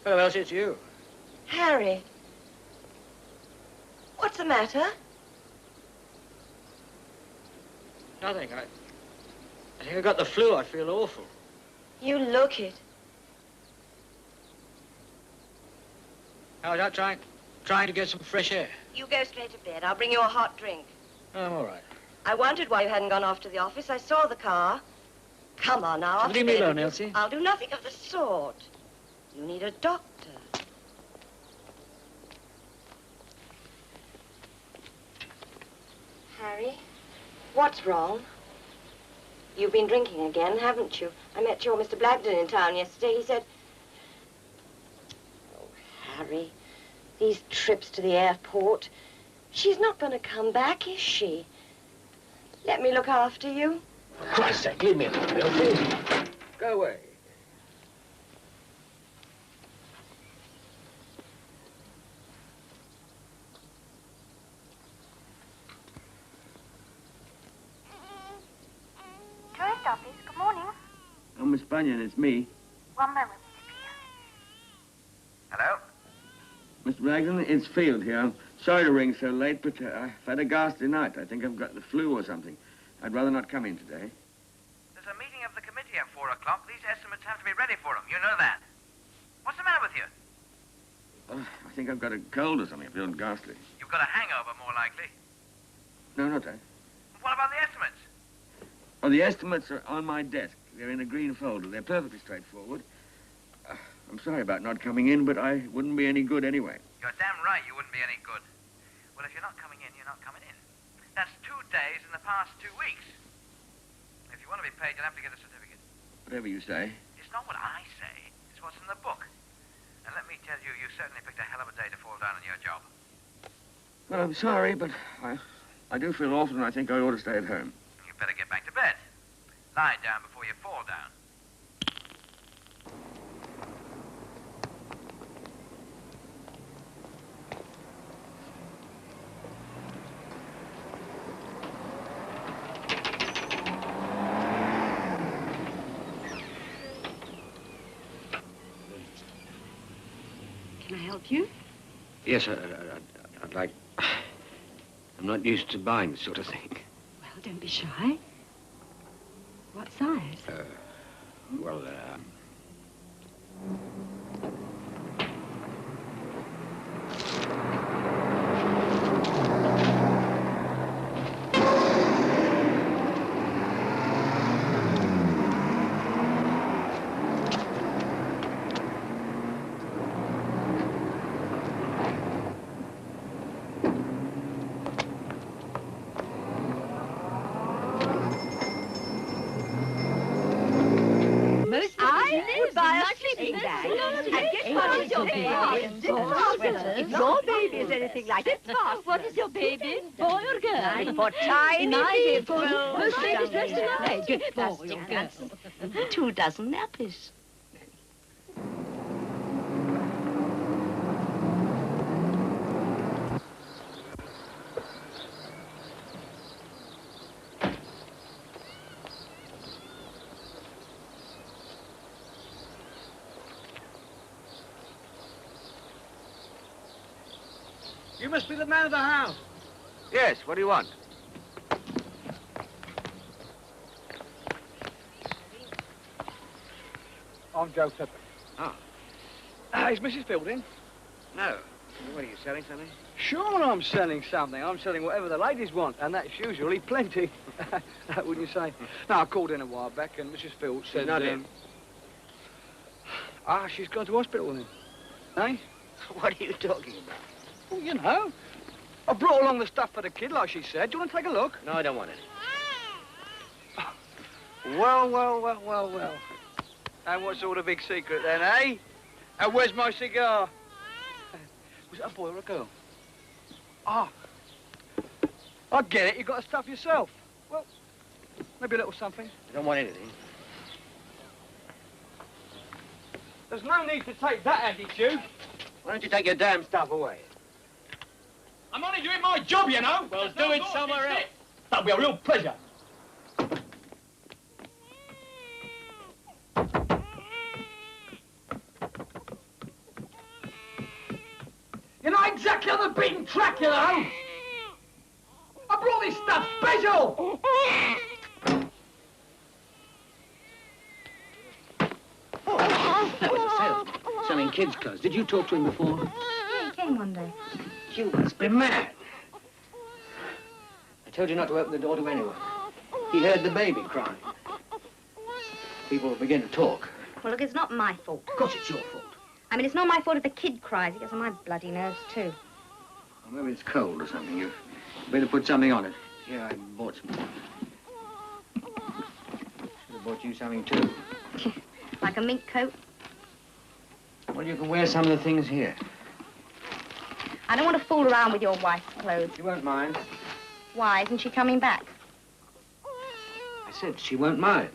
Speaker 3: Hello, Elsie, it's you.
Speaker 12: Harry. What's the matter?
Speaker 3: Nothing. I think I got the flu. I feel awful.
Speaker 12: You look it.
Speaker 3: How was that trying to get some fresh air?
Speaker 12: You go straight to bed. I'll bring you a hot drink.
Speaker 3: I'm all right.
Speaker 12: I wondered why you hadn't gone off to the office. I saw the car. Come on now. off to
Speaker 3: Leave me
Speaker 12: bed
Speaker 3: alone,
Speaker 12: with you.
Speaker 3: Elsie.
Speaker 12: I'll do nothing of the sort. You need a doctor. Harry, what's wrong? You've been drinking again, haven't you? I met your Mr. Blagden in town yesterday. He said... Oh, Harry, these trips to the airport. She's not going to come back, is she? Let me look after you.
Speaker 3: For Christ's sake, leave me alone, Elsie. Go away.
Speaker 5: Tourist office, good morning.
Speaker 14: Oh, Miss Bunyan, it's me.
Speaker 5: One moment,
Speaker 4: Hello?
Speaker 14: Mr. Blagden, it's Field here. I'm sorry to ring so late, but I've had a ghastly night. I think I've got the flu or something. I'd rather not come in today.
Speaker 4: There's a meeting of the committee at 4 o'clock. These estimates have to be ready for them. You know that. What's the matter with you?
Speaker 14: I think I've got a cold or something. I feel ghastly.
Speaker 4: You've got a hangover, more likely.
Speaker 14: No, not that.
Speaker 4: What about the estimates?
Speaker 14: Oh, the estimates are on my desk. They're in a green folder. They're perfectly straightforward. I'm sorry about not coming in, but I wouldn't be any good anyway.
Speaker 4: You're damn right you wouldn't be any good. Well, if you're not coming in, you're not coming in. That's 2 days in the past 2 weeks. If you want to be paid, you'll have to get a certificate.
Speaker 14: Whatever you say.
Speaker 4: It's not what I say. It's what's in the book. And let me tell you, you certainly picked a hell of a day to fall down on your job.
Speaker 14: Well, I'm sorry, but I do feel awful, and I think I ought to stay at home.
Speaker 4: You better get back to bed. Lie down before you fall down.
Speaker 12: Can I help you?
Speaker 3: Yes, I'd like... I'm not used to buying this sort of thing.
Speaker 12: Well, don't be shy. What size?
Speaker 3: Well,
Speaker 12: sleeping bag. And guess what is your baby? If your baby is anything like it, what is your baby? Boy or girl? For tiny people. Most babies dressed alike. Boy or girl? 2 dozen nappies.
Speaker 13: You must be the man of the house.
Speaker 14: Yes, what do you want?
Speaker 13: I'm Joe Clipper.
Speaker 14: Oh.
Speaker 13: Is Mrs. Fielding?
Speaker 14: No. What, are you selling something?
Speaker 13: Sure I'm selling something. I'm selling whatever the ladies want, and that's usually plenty. Wouldn't you say? No, I called in a while back, and Mrs. Field said...
Speaker 14: She's not in.
Speaker 13: She's gone to hospital then. Eh?
Speaker 14: What are you talking about?
Speaker 13: Well, you know. I brought along the stuff for the kid, like she said. Do you want to take a look?
Speaker 14: No, I don't want it.
Speaker 13: Well. And what's all the big secret then, eh? And where's my cigar? Was it a boy or a girl? I get it. You got the stuff yourself. Well, maybe a little something.
Speaker 14: I don't want anything.
Speaker 13: There's no need to take that attitude.
Speaker 14: Why don't you take your damn stuff away?
Speaker 13: I'm only doing my job, you know. Well, do it somewhere else. That'll be a real pleasure. You're not exactly on the beaten track, you know. I brought this stuff special.
Speaker 3: That was a salesman selling kids' clothes. Did you talk to him before?
Speaker 11: Yeah, he came one day.
Speaker 3: You must be mad. I told you not to open the door to anyone. He heard the baby crying. People will begin to talk.
Speaker 11: Well, look, it's not my fault.
Speaker 3: Of course it's your fault.
Speaker 11: I mean, it's not my fault if the kid cries. He gets on my bloody nerves, too.
Speaker 3: Well, maybe it's cold or something. You better put something on it. Here, I bought some. Should have bought you something, too.
Speaker 11: Like a mink coat.
Speaker 3: Well, you can wear some of the things here.
Speaker 11: I don't want to fool around with your wife's clothes.
Speaker 3: She won't mind.
Speaker 11: Why? Isn't she coming back?
Speaker 3: I said she won't mind.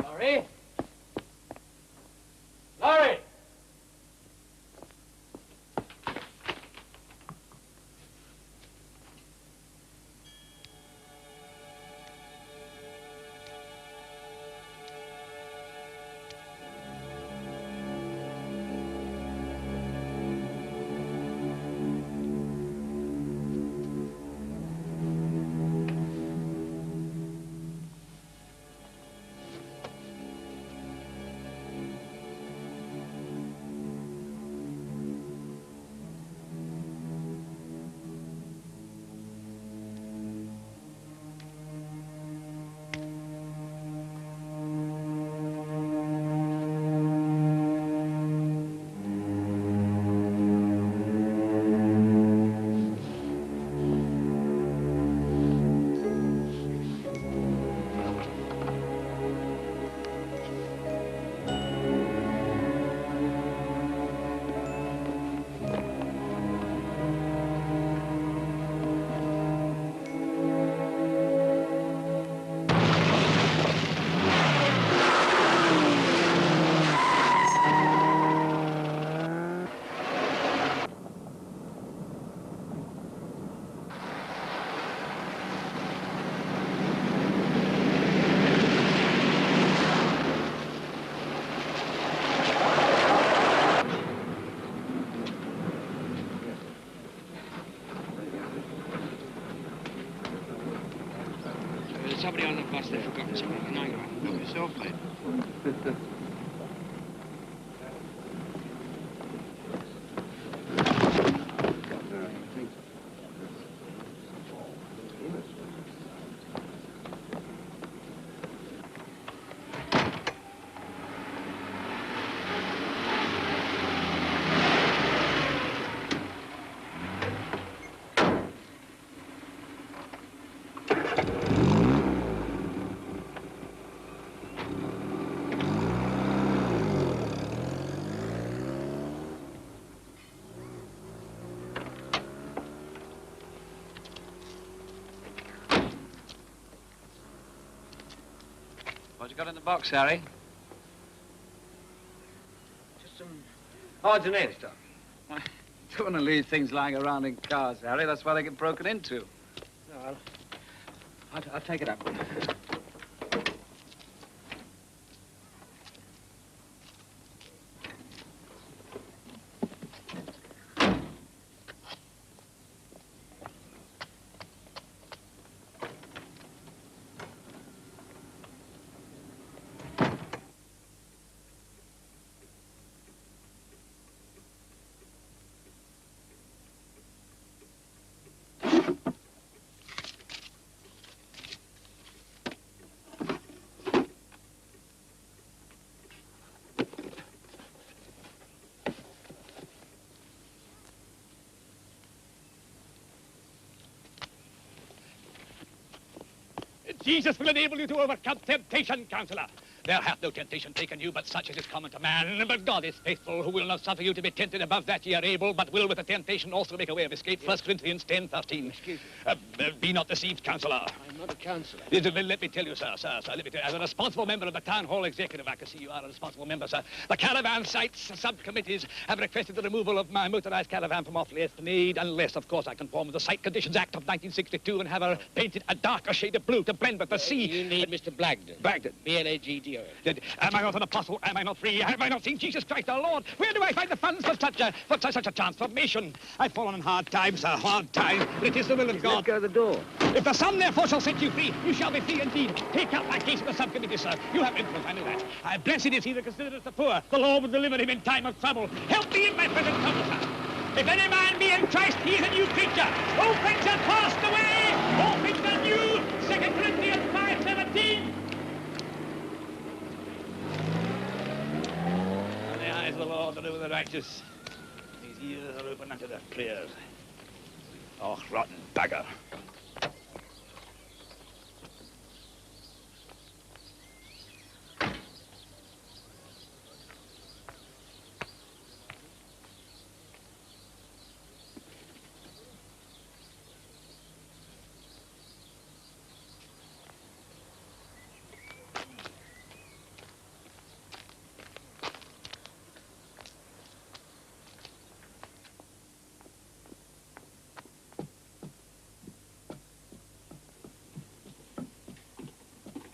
Speaker 13: Laurie? Laurie!
Speaker 14: There's somebody on the bus. They've forgotten something. Good night.
Speaker 8: Help yourself, mate.
Speaker 13: What you got in the box, Harry?
Speaker 8: Just some odds and ends stuff.
Speaker 13: Don't want to leave things lying around in cars, Harry. That's why they get broken into.
Speaker 8: No, I'll take it up.
Speaker 15: Jesus will enable you to overcome temptation, Counselor. There hath no temptation taken you, but such as is common to man. But God is faithful, who will not suffer you to be tempted above that ye are able, but will with the temptation also make a way of escape. 1 Corinthians 10:13.
Speaker 8: Excuse
Speaker 15: me. Be not deceived, Counselor.
Speaker 8: I'm not a counsellor.
Speaker 15: Let me tell you, sir, let me tell you, as a responsible member of the Town Hall Executive, I can see you are a responsible member, sir. The caravan sites subcommittees have requested the removal of my motorized caravan from off the Esplanade, unless, of course, I conform with the Site Conditions Act of 1962 and have her painted a darker shade of blue to blend with the sea.
Speaker 8: You need Mr. Blagden.
Speaker 15: Blagden.
Speaker 8: B-L-A-G-D-O.
Speaker 15: Am I not an apostle? Am I not free? Have I not seen Jesus Christ our Lord? Where do I find the funds for such a transformation? I've fallen on hard times, sir, hard times. But it is the will of God.
Speaker 8: Let go the door.
Speaker 15: If the Son, therefore, shall set you free, you shall be free indeed. Take up my case in the subcommittee, sir. You have influence, I know that. Blessed is he that considereth the poor. The Lord will deliver him in time of trouble. Help me in my present trouble, sir. If any man be in Christ, he is a new creature. All things are passed away. All things are new. 2 Corinthians 5:17. The eyes of the Lord are over the righteous. His ears are open unto their prayers. Oh, rotten bugger.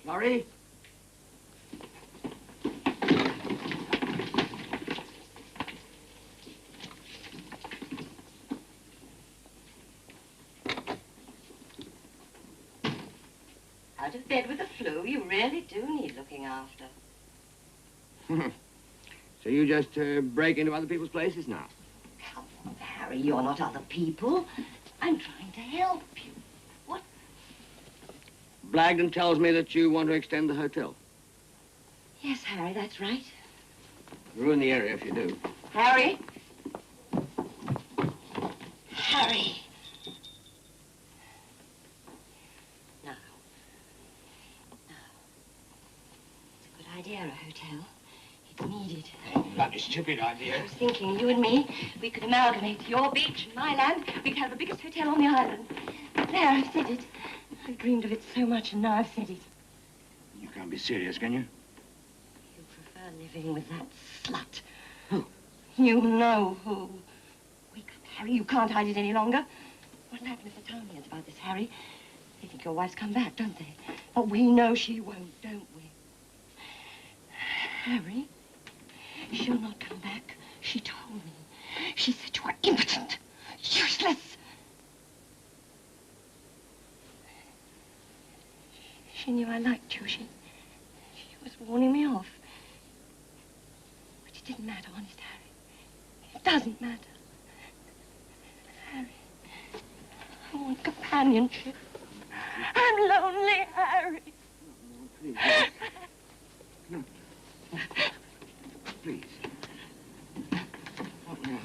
Speaker 8: Laurie?
Speaker 16: Out of bed with the flu, you really do need looking after.
Speaker 14: So you just break into other people's places now?
Speaker 16: Come on, Harry, you're not other people. I'm trying to help you. What?
Speaker 14: Blagden tells me that you want to extend the hotel.
Speaker 16: Yes, Harry, that's right.
Speaker 14: Ruin the area if you do.
Speaker 16: Harry? Harry. No. It's a good idea, a hotel. It's needed.
Speaker 14: Oh, bloody stupid idea.
Speaker 16: I was thinking, you and me, we could amalgamate your beach and my land. We could have the biggest hotel on the island. There, I've said it. I've dreamed of it so much, and now I've said it.
Speaker 14: You can't be serious, can you?
Speaker 16: You prefer living with that slut. Who? You know who. Wake up, Harry. You can't hide it any longer. What'll happen if the town hears about this, Harry? They think your wife's come back, don't they? But we know she won't, don't we? Harry, she'll not come back. She told me. She said you were impotent, useless. She knew I liked you. She was warning me off. But it didn't matter, honest, Harry. It doesn't matter. Harry, I want companionship. I'm lonely, Harry.
Speaker 14: Please. Please. What now?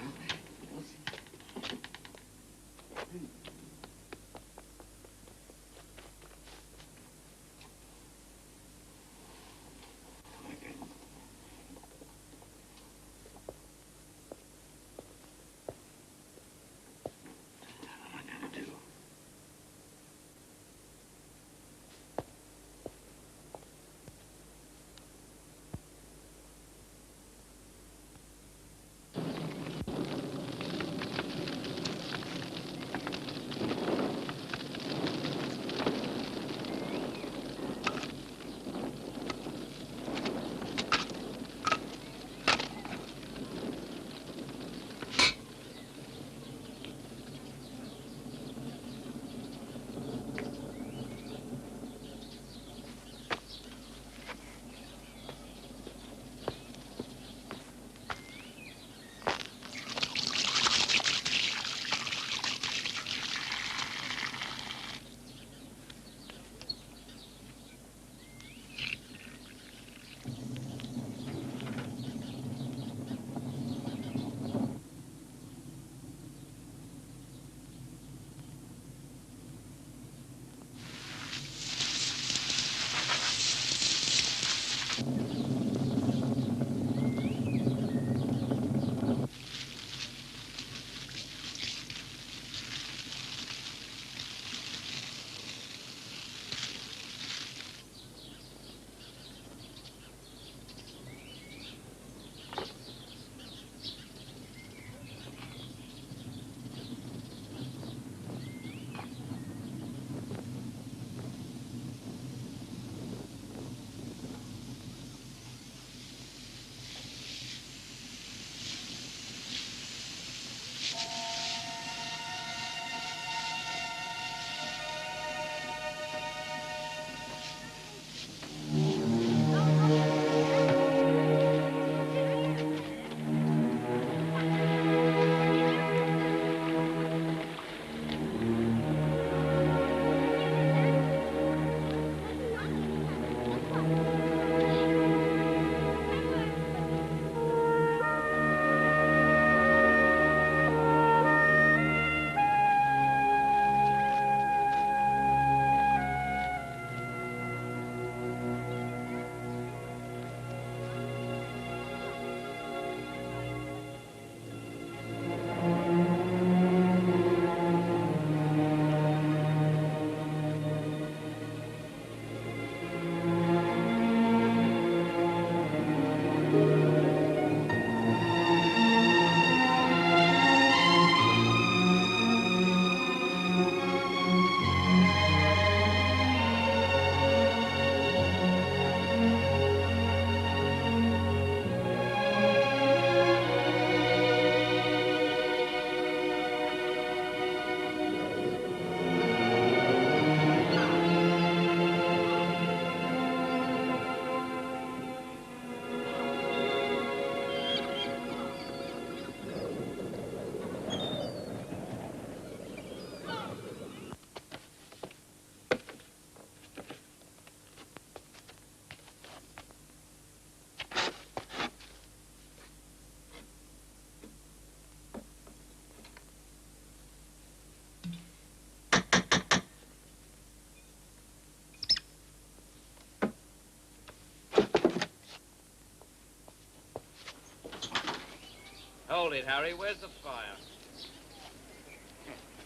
Speaker 13: Hold it, Harry. Where's the fire?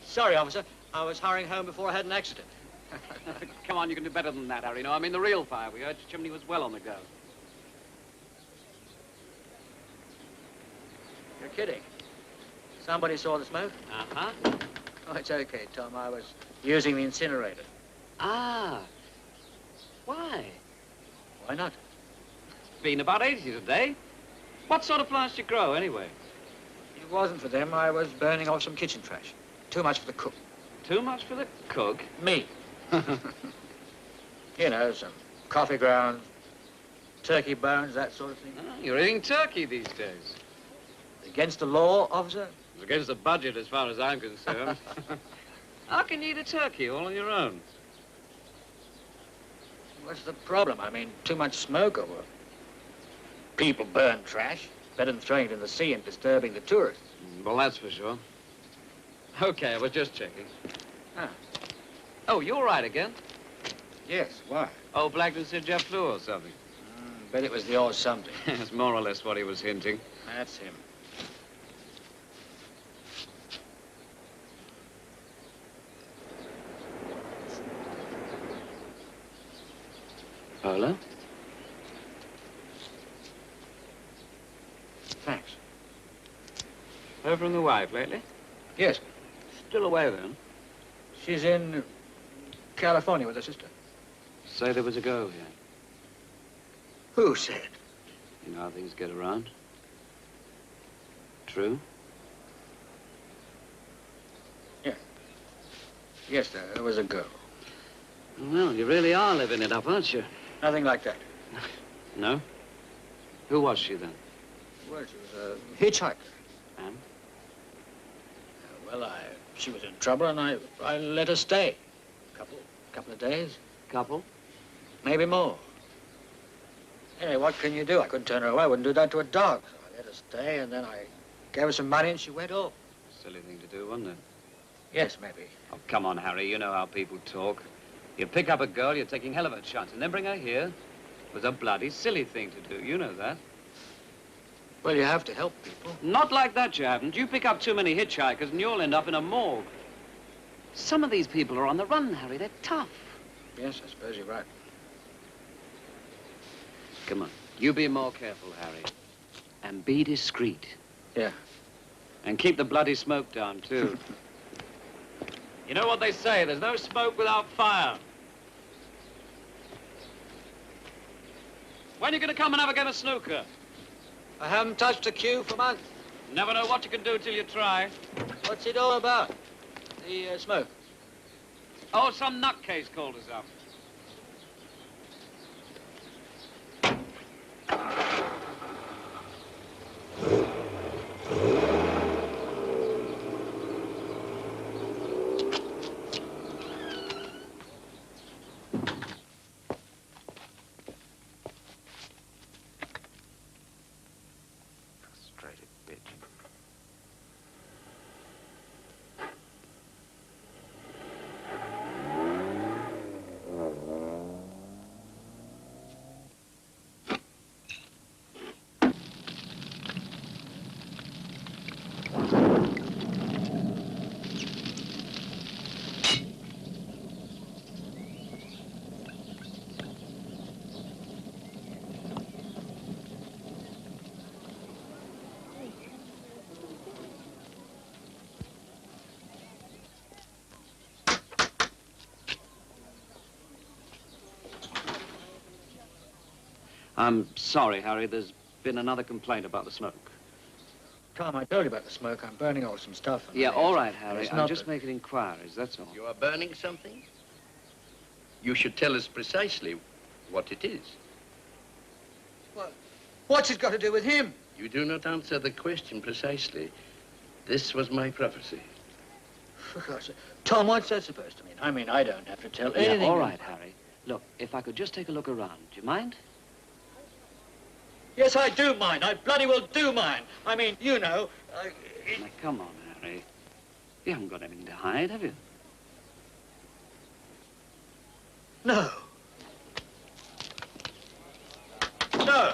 Speaker 3: Sorry, officer. I was hurrying home before I had an accident.
Speaker 13: Come on, you can do better than that, Harry. No, I mean the real fire. We heard the chimney was well on the go.
Speaker 3: You're kidding. Somebody saw the smoke?
Speaker 13: Uh-huh.
Speaker 3: Oh, it's okay, Tom. I was using the incinerator.
Speaker 13: Ah. Why?
Speaker 3: Why not?
Speaker 13: Been about 80 today. What sort of plants do you grow, anyway?
Speaker 3: It wasn't for them. I was burning off some kitchen trash. Too much for the cook.
Speaker 13: Too much for the cook?
Speaker 3: Me. You know, some coffee grounds, turkey bones, that sort of thing.
Speaker 17: Oh, you're eating turkey these days.
Speaker 3: Against the law, officer?
Speaker 17: It's against the budget as far as I'm concerned. How can you eat a turkey all on your own?
Speaker 3: What's the problem? I mean, too much smoke or what? People burn trash. Better than throwing it in the sea and disturbing the tourists.
Speaker 17: Well, that's for sure. Okay, I was just checking.
Speaker 3: Ah.
Speaker 17: Oh, you all right again?
Speaker 3: Yes, why?
Speaker 17: Oh, Blackton said Jeff flu or something.
Speaker 3: Bet it was the old something.
Speaker 17: That's more or less what he was hinting.
Speaker 3: That's him.
Speaker 17: Paula?
Speaker 3: Thanks.
Speaker 17: Heard from the wife lately?
Speaker 3: Yes.
Speaker 17: Still away then?
Speaker 3: She's in California with her sister.
Speaker 17: Say there was a go here.
Speaker 3: Who said?
Speaker 17: You know how things get around. True?
Speaker 3: Yeah. Yes, there was a girl.
Speaker 17: Well, you really are living it up, aren't you?
Speaker 3: Nothing like that.
Speaker 17: No? Who was she then?
Speaker 3: Well, she was a hitchhiker.
Speaker 17: And?
Speaker 3: Well, she was in trouble, and I let her stay. Couple of days.
Speaker 17: Couple?
Speaker 3: Maybe more. Anyway, what can you do? I couldn't turn her away. I wouldn't do that to a dog. So I let her stay, and then I gave her some money, and she went off.
Speaker 17: Silly thing to do, wasn't it?
Speaker 3: Yes, maybe.
Speaker 17: Oh, come on, Harry. You know how people talk. You pick up a girl, you're taking hell of a chance, and then bring her here. It was a bloody silly thing to do. You know that.
Speaker 3: Well, you have to help people.
Speaker 17: Not like that, you haven't. You pick up too many hitchhikers, and you'll end up in a morgue. Some of these people are on the run, Harry. They're tough.
Speaker 3: Yes, I suppose you're right.
Speaker 17: Come on. You be more careful, Harry. And be discreet.
Speaker 3: Yeah.
Speaker 17: And keep the bloody smoke down, too. You know what they say, there's no smoke without fire. When are you going to come and have a game of snooker?
Speaker 3: I haven't touched a cue for months.
Speaker 17: Never know what you can do till you try.
Speaker 3: What's it all about? The smoke?
Speaker 17: Oh, some nutcase called us up.
Speaker 3: Frustrated bitch.
Speaker 17: I'm sorry, Harry. There's been another complaint about the smoke.
Speaker 3: Tom, I told you about the smoke. I'm burning off some stuff.
Speaker 17: Yeah, all right, Harry.
Speaker 3: It's
Speaker 17: I'm
Speaker 3: not
Speaker 17: just making inquiries, that's all.
Speaker 18: You are burning something? You should tell us precisely what it is.
Speaker 3: What's it got to do with him?
Speaker 18: You do not answer the question precisely. This was my prophecy.
Speaker 3: For God's sake. Tom, what's that supposed to mean? I mean, I don't have to tell anything.
Speaker 17: Yeah, all right, Harry. Look, if I could just take a look around, do you mind?
Speaker 3: Yes, I do mind. I bloody well do mind. I mean, you know.
Speaker 17: Now, come on, Harry. You haven't got anything to hide, have you?
Speaker 3: No. No.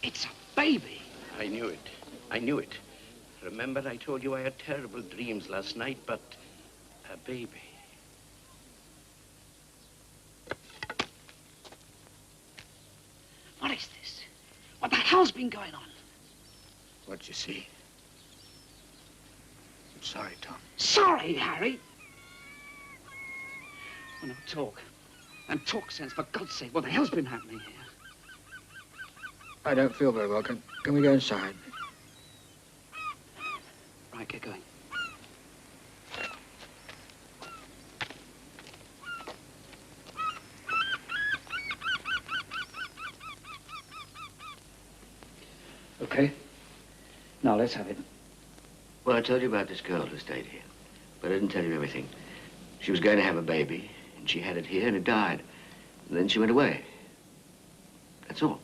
Speaker 17: It's a baby.
Speaker 18: I knew it. I knew it. Remember, I told you I had terrible dreams last night, but a baby.
Speaker 15: What is this? What the hell's been going on?
Speaker 18: What'd you see? I'm sorry, Tom.
Speaker 15: Sorry, Harry. Oh, no, talk. And talk sense, for God's sake. What the hell's been happening here?
Speaker 3: I don't feel very well. Can we go inside?
Speaker 15: Right, get going. Okay. Now, let's have it.
Speaker 18: Well, I told you about this girl who stayed here, but I didn't tell you everything. She was going to have a baby, and she had it here, and it died. And then she went away. That's all.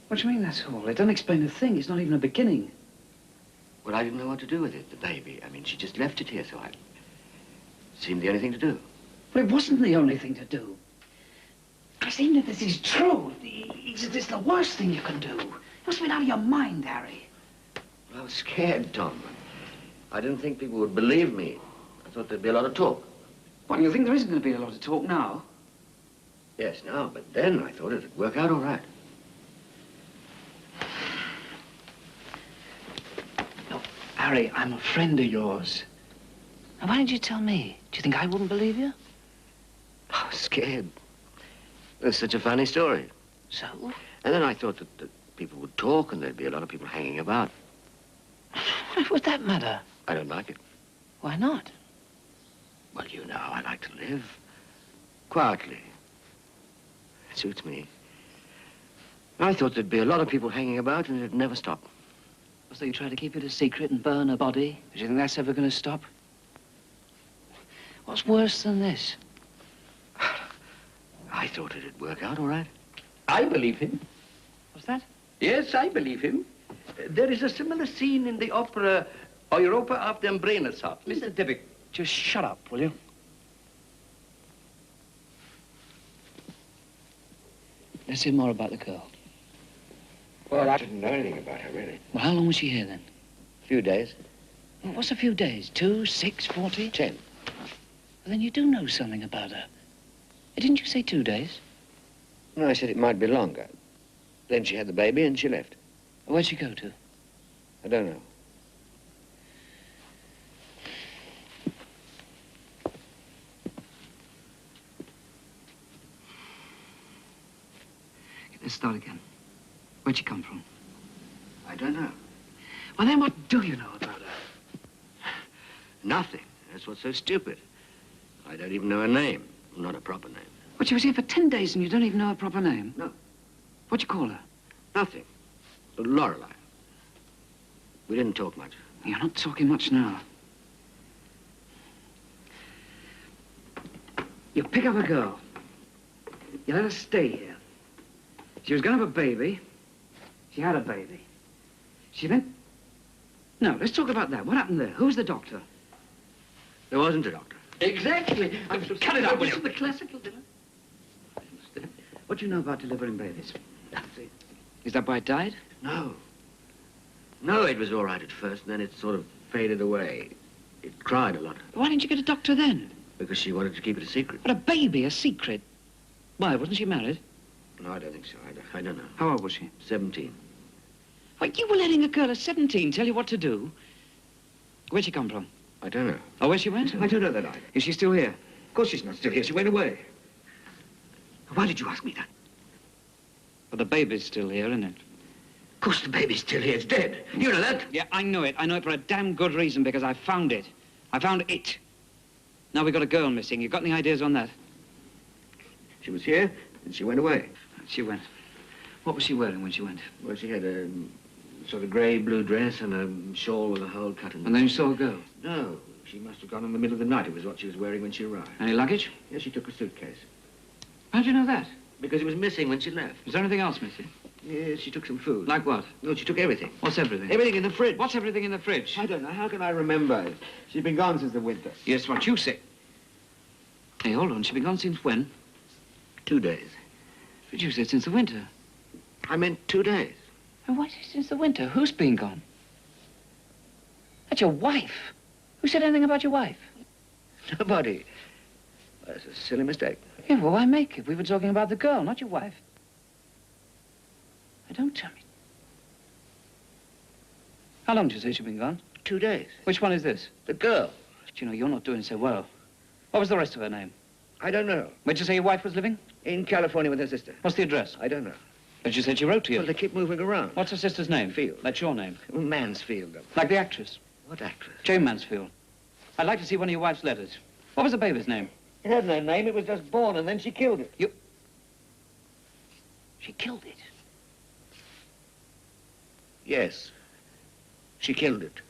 Speaker 15: What do you mean, that's all? It doesn't explain a thing. It's not even a beginning.
Speaker 18: Well, I didn't know what to do with it, the baby. I mean, she just left it here, so it seemed the only thing to do.
Speaker 15: Well, it wasn't the only thing to do. I even if this is true, it's the worst thing you can do. You must have been out of your mind, Harry.
Speaker 18: Well, I was scared, Tom. I didn't think people would believe me. I thought there'd be a lot of talk.
Speaker 15: What, you think there isn't going to be a lot of talk now?
Speaker 18: Yes, now, but then I thought it'd work out all right.
Speaker 15: No, Harry, I'm a friend of yours. Now, why didn't you tell me? Do you think I wouldn't believe you?
Speaker 18: I was scared. It's such a funny story.
Speaker 15: So?
Speaker 18: And then I thought that people would talk and there'd be a lot of people hanging about.
Speaker 15: What would that matter?
Speaker 18: I don't like it.
Speaker 15: Why not?
Speaker 18: Well, you know, I like to live quietly. It suits me. I thought there'd be a lot of people hanging about and it'd never stop.
Speaker 15: So you try to keep it a secret and burn a body? Do you think that's ever going to stop? What's worse than this?
Speaker 18: I thought it'd work out all right.
Speaker 19: I believe him.
Speaker 15: What's that?
Speaker 19: Yes, I believe him. There is a similar scene in the opera Europa of the Umbrella.
Speaker 15: Mr. Dibbick, just shut up, will you? Let's hear more about the girl.
Speaker 18: Well, I didn't know anything about her, really.
Speaker 15: Well, how long was she here, then?
Speaker 18: A few days.
Speaker 15: Well, what's a few days? 2, 6, 40?
Speaker 18: 10.
Speaker 15: Well, then you do know something about her. Didn't you say 2 days?
Speaker 18: No, I said it might be longer. Then she had the baby and she left.
Speaker 15: Where'd she go to?
Speaker 18: I don't know.
Speaker 15: Let's start again. Where'd she come from?
Speaker 18: I don't know.
Speaker 15: Well, then what do you know about her?
Speaker 18: Nothing. That's what's so stupid. I don't even know her name. Not a proper name.
Speaker 15: But she was here for 10 days and you don't even know her proper name?
Speaker 18: No.
Speaker 15: What'd you call her?
Speaker 18: Nothing. Lorelei. We didn't talk much.
Speaker 15: You're not talking much now. You pick up a girl. You let her stay here. She was going to have a baby. She had a baby. She then... No, let's talk about that. What happened there? Who was the doctor?
Speaker 18: There wasn't a doctor.
Speaker 15: Exactly. Cut it out, will you? This is the classical dinner. What do you know about delivering babies?
Speaker 18: Nothing.
Speaker 15: Is that why it died?
Speaker 18: No. No, it was all right at first, and then it sort of faded away. It cried a lot.
Speaker 15: Why didn't you get a doctor then?
Speaker 18: Because she wanted to keep it a secret.
Speaker 15: But a baby, a secret? Why, wasn't she married?
Speaker 18: No, I don't think so. I don't know.
Speaker 15: How old was she?
Speaker 18: 17.
Speaker 15: Why, you were letting a girl of 17 tell you what to do? Where'd she come from?
Speaker 18: I don't know.
Speaker 15: Oh, where she went?
Speaker 3: I don't know that either.
Speaker 15: Is she still here?
Speaker 3: Of course she's not still here. She went away. Why did you ask me that?
Speaker 15: Well, the baby's still here, isn't it?
Speaker 3: Of course the baby's still here. It's dead. You know that?
Speaker 15: Yeah, I know it. I know it for a damn good reason, because I found it. I found it. Now we've got a girl missing. You got any ideas on that?
Speaker 3: She was here, and she went away.
Speaker 15: She went. What was she wearing when she went?
Speaker 18: Well, she had a sort of grey-blue dress and a shawl with a hole cut in it.
Speaker 15: And then you saw her go?
Speaker 18: No. She must have gone in the middle of the night. It was what she was wearing when she arrived.
Speaker 15: Any luggage?
Speaker 18: Yes, she took a suitcase.
Speaker 15: How'd you know that?
Speaker 18: Because it was missing when she left.
Speaker 15: Was there anything else missing?
Speaker 18: Yes, she took some food.
Speaker 15: Like what?
Speaker 18: No, she took everything.
Speaker 15: What's everything?
Speaker 18: Everything in the fridge.
Speaker 15: What's everything in the fridge?
Speaker 3: I don't know. How can I remember? She's been gone since the winter.
Speaker 15: Yes, what you say. Hey, hold on. She's been gone since when?
Speaker 18: 2 days.
Speaker 15: But you said since the winter.
Speaker 18: I meant 2 days.
Speaker 17: And what since the winter? Who's been gone? That's your wife. Who said anything about your wife?
Speaker 18: Nobody. That's a silly mistake.
Speaker 17: Yeah, well, why make it? We were talking about the girl, not your wife. Now, don't tell me. How long did you say she'd been gone?
Speaker 18: 2 days.
Speaker 17: Which one is this?
Speaker 18: The girl.
Speaker 17: But, you know, you're not doing so well. What was the rest of her name?
Speaker 18: I don't know.
Speaker 17: Where'd you say your wife was living?
Speaker 18: In California with her sister.
Speaker 17: What's the address?
Speaker 18: I don't know.
Speaker 17: But you said she wrote to you.
Speaker 18: Well, they keep moving around.
Speaker 17: What's her sister's name?
Speaker 18: Mansfield.
Speaker 17: That's your name.
Speaker 18: Mansfield.
Speaker 17: Like the actress?
Speaker 18: What actress?
Speaker 17: Jane Mansfield. I'd like to see one of your wife's letters. What was the baby's name?
Speaker 18: It had no name. It was just born, and then she killed it.
Speaker 17: She killed it?
Speaker 18: Yes. She killed it.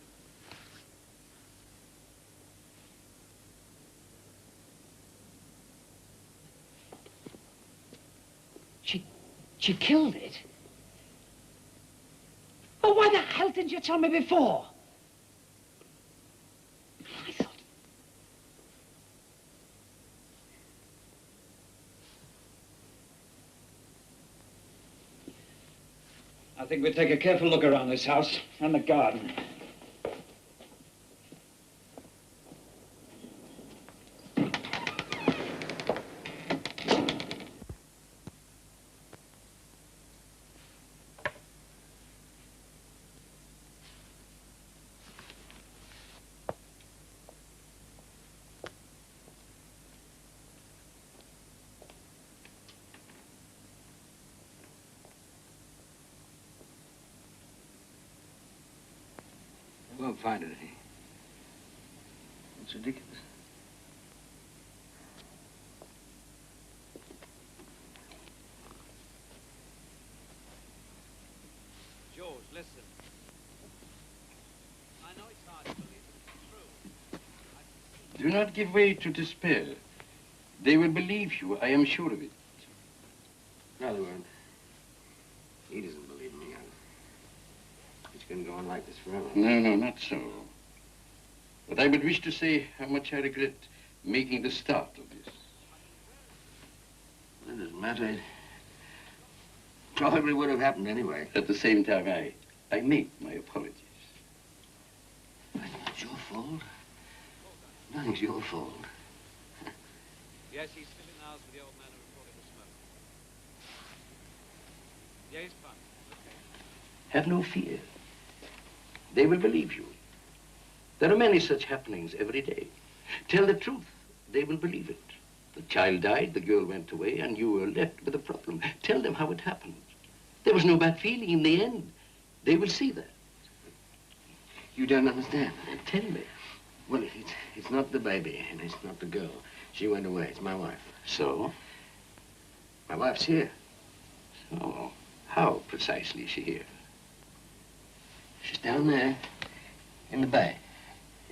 Speaker 17: She killed it? Well, why the hell didn't you tell me before? I think we'd take a careful look around this house and the garden.
Speaker 14: I won't find anything. It's ridiculous.
Speaker 17: George, listen. I know it's hard to believe, but it's true.
Speaker 19: Do not give way to despair. They will believe you, I am sure of it.
Speaker 14: No, they won't. He doesn't believe me. It's going to go on like this forever.
Speaker 19: No, no, not so. But I would wish to say how much I regret making the start of this.
Speaker 14: It doesn't matter. It probably would have happened anyway.
Speaker 19: At the same time, I make my apologies.
Speaker 14: It's your fault. Nothing's your fault.
Speaker 17: Yes, he's still in the house with the old man who reported the smoke. Yeah, he's fine. Okay.
Speaker 19: Have no fear. They will believe you. There are many such happenings every day. Tell the truth, they will believe it. The child died, the girl went away, and you were left with a problem. Tell them how it happened. There was no bad feeling in the end. They will see that.
Speaker 14: You don't understand.
Speaker 19: Tell me.
Speaker 14: Well, it's not the baby, and it's not the girl. She went away. It's my wife.
Speaker 19: So?
Speaker 14: My wife's here.
Speaker 19: So, how precisely is she here?
Speaker 14: She's down there, in the bay.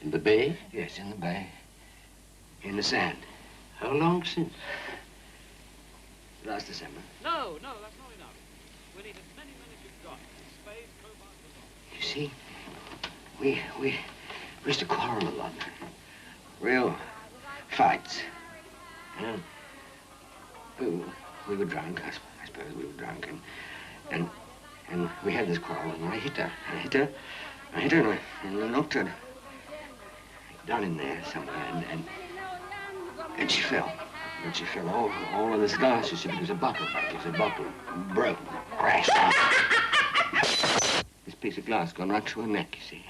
Speaker 19: In the bay?
Speaker 14: Yes, in the bay. In the sand.
Speaker 19: How long since?
Speaker 14: Last December.
Speaker 17: No, that's not enough. We need as many men as you've got. Spades, crowbars, and all.
Speaker 14: You see, we used to quarrel a lot. Real fights. And we were drunk, I suppose we were drunk, and we had this quarrel, and I hit her, and I knocked her down in there somewhere, and she fell. And she fell all of this glass. You see, it was a bottle. Broke, crashed. This piece of glass gone right through her neck, you see.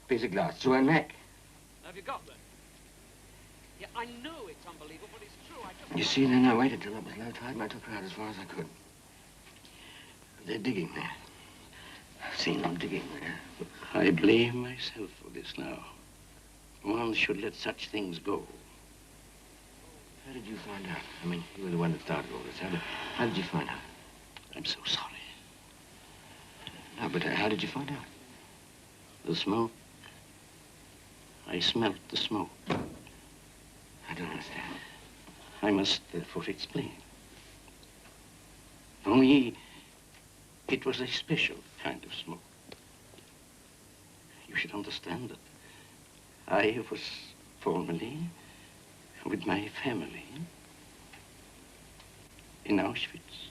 Speaker 14: Piece of glass through her neck.
Speaker 17: Have you got that? Yeah, I know it's unbelievable, but it's true.
Speaker 14: You see, then I waited till it was low tide, and I took her out as far as I could. They're digging there. I've seen them digging there.
Speaker 19: I blame myself for this now. One should let such things go.
Speaker 14: How did you find out? I mean, you were the one that started all this. How did you find out?
Speaker 19: I'm so sorry.
Speaker 14: No, but how did you find out?
Speaker 19: The smoke. I smelt the smoke.
Speaker 14: I don't understand.
Speaker 19: I must therefore explain. For me, it was a special kind of smoke. You should understand that I was formerly with my family in Auschwitz.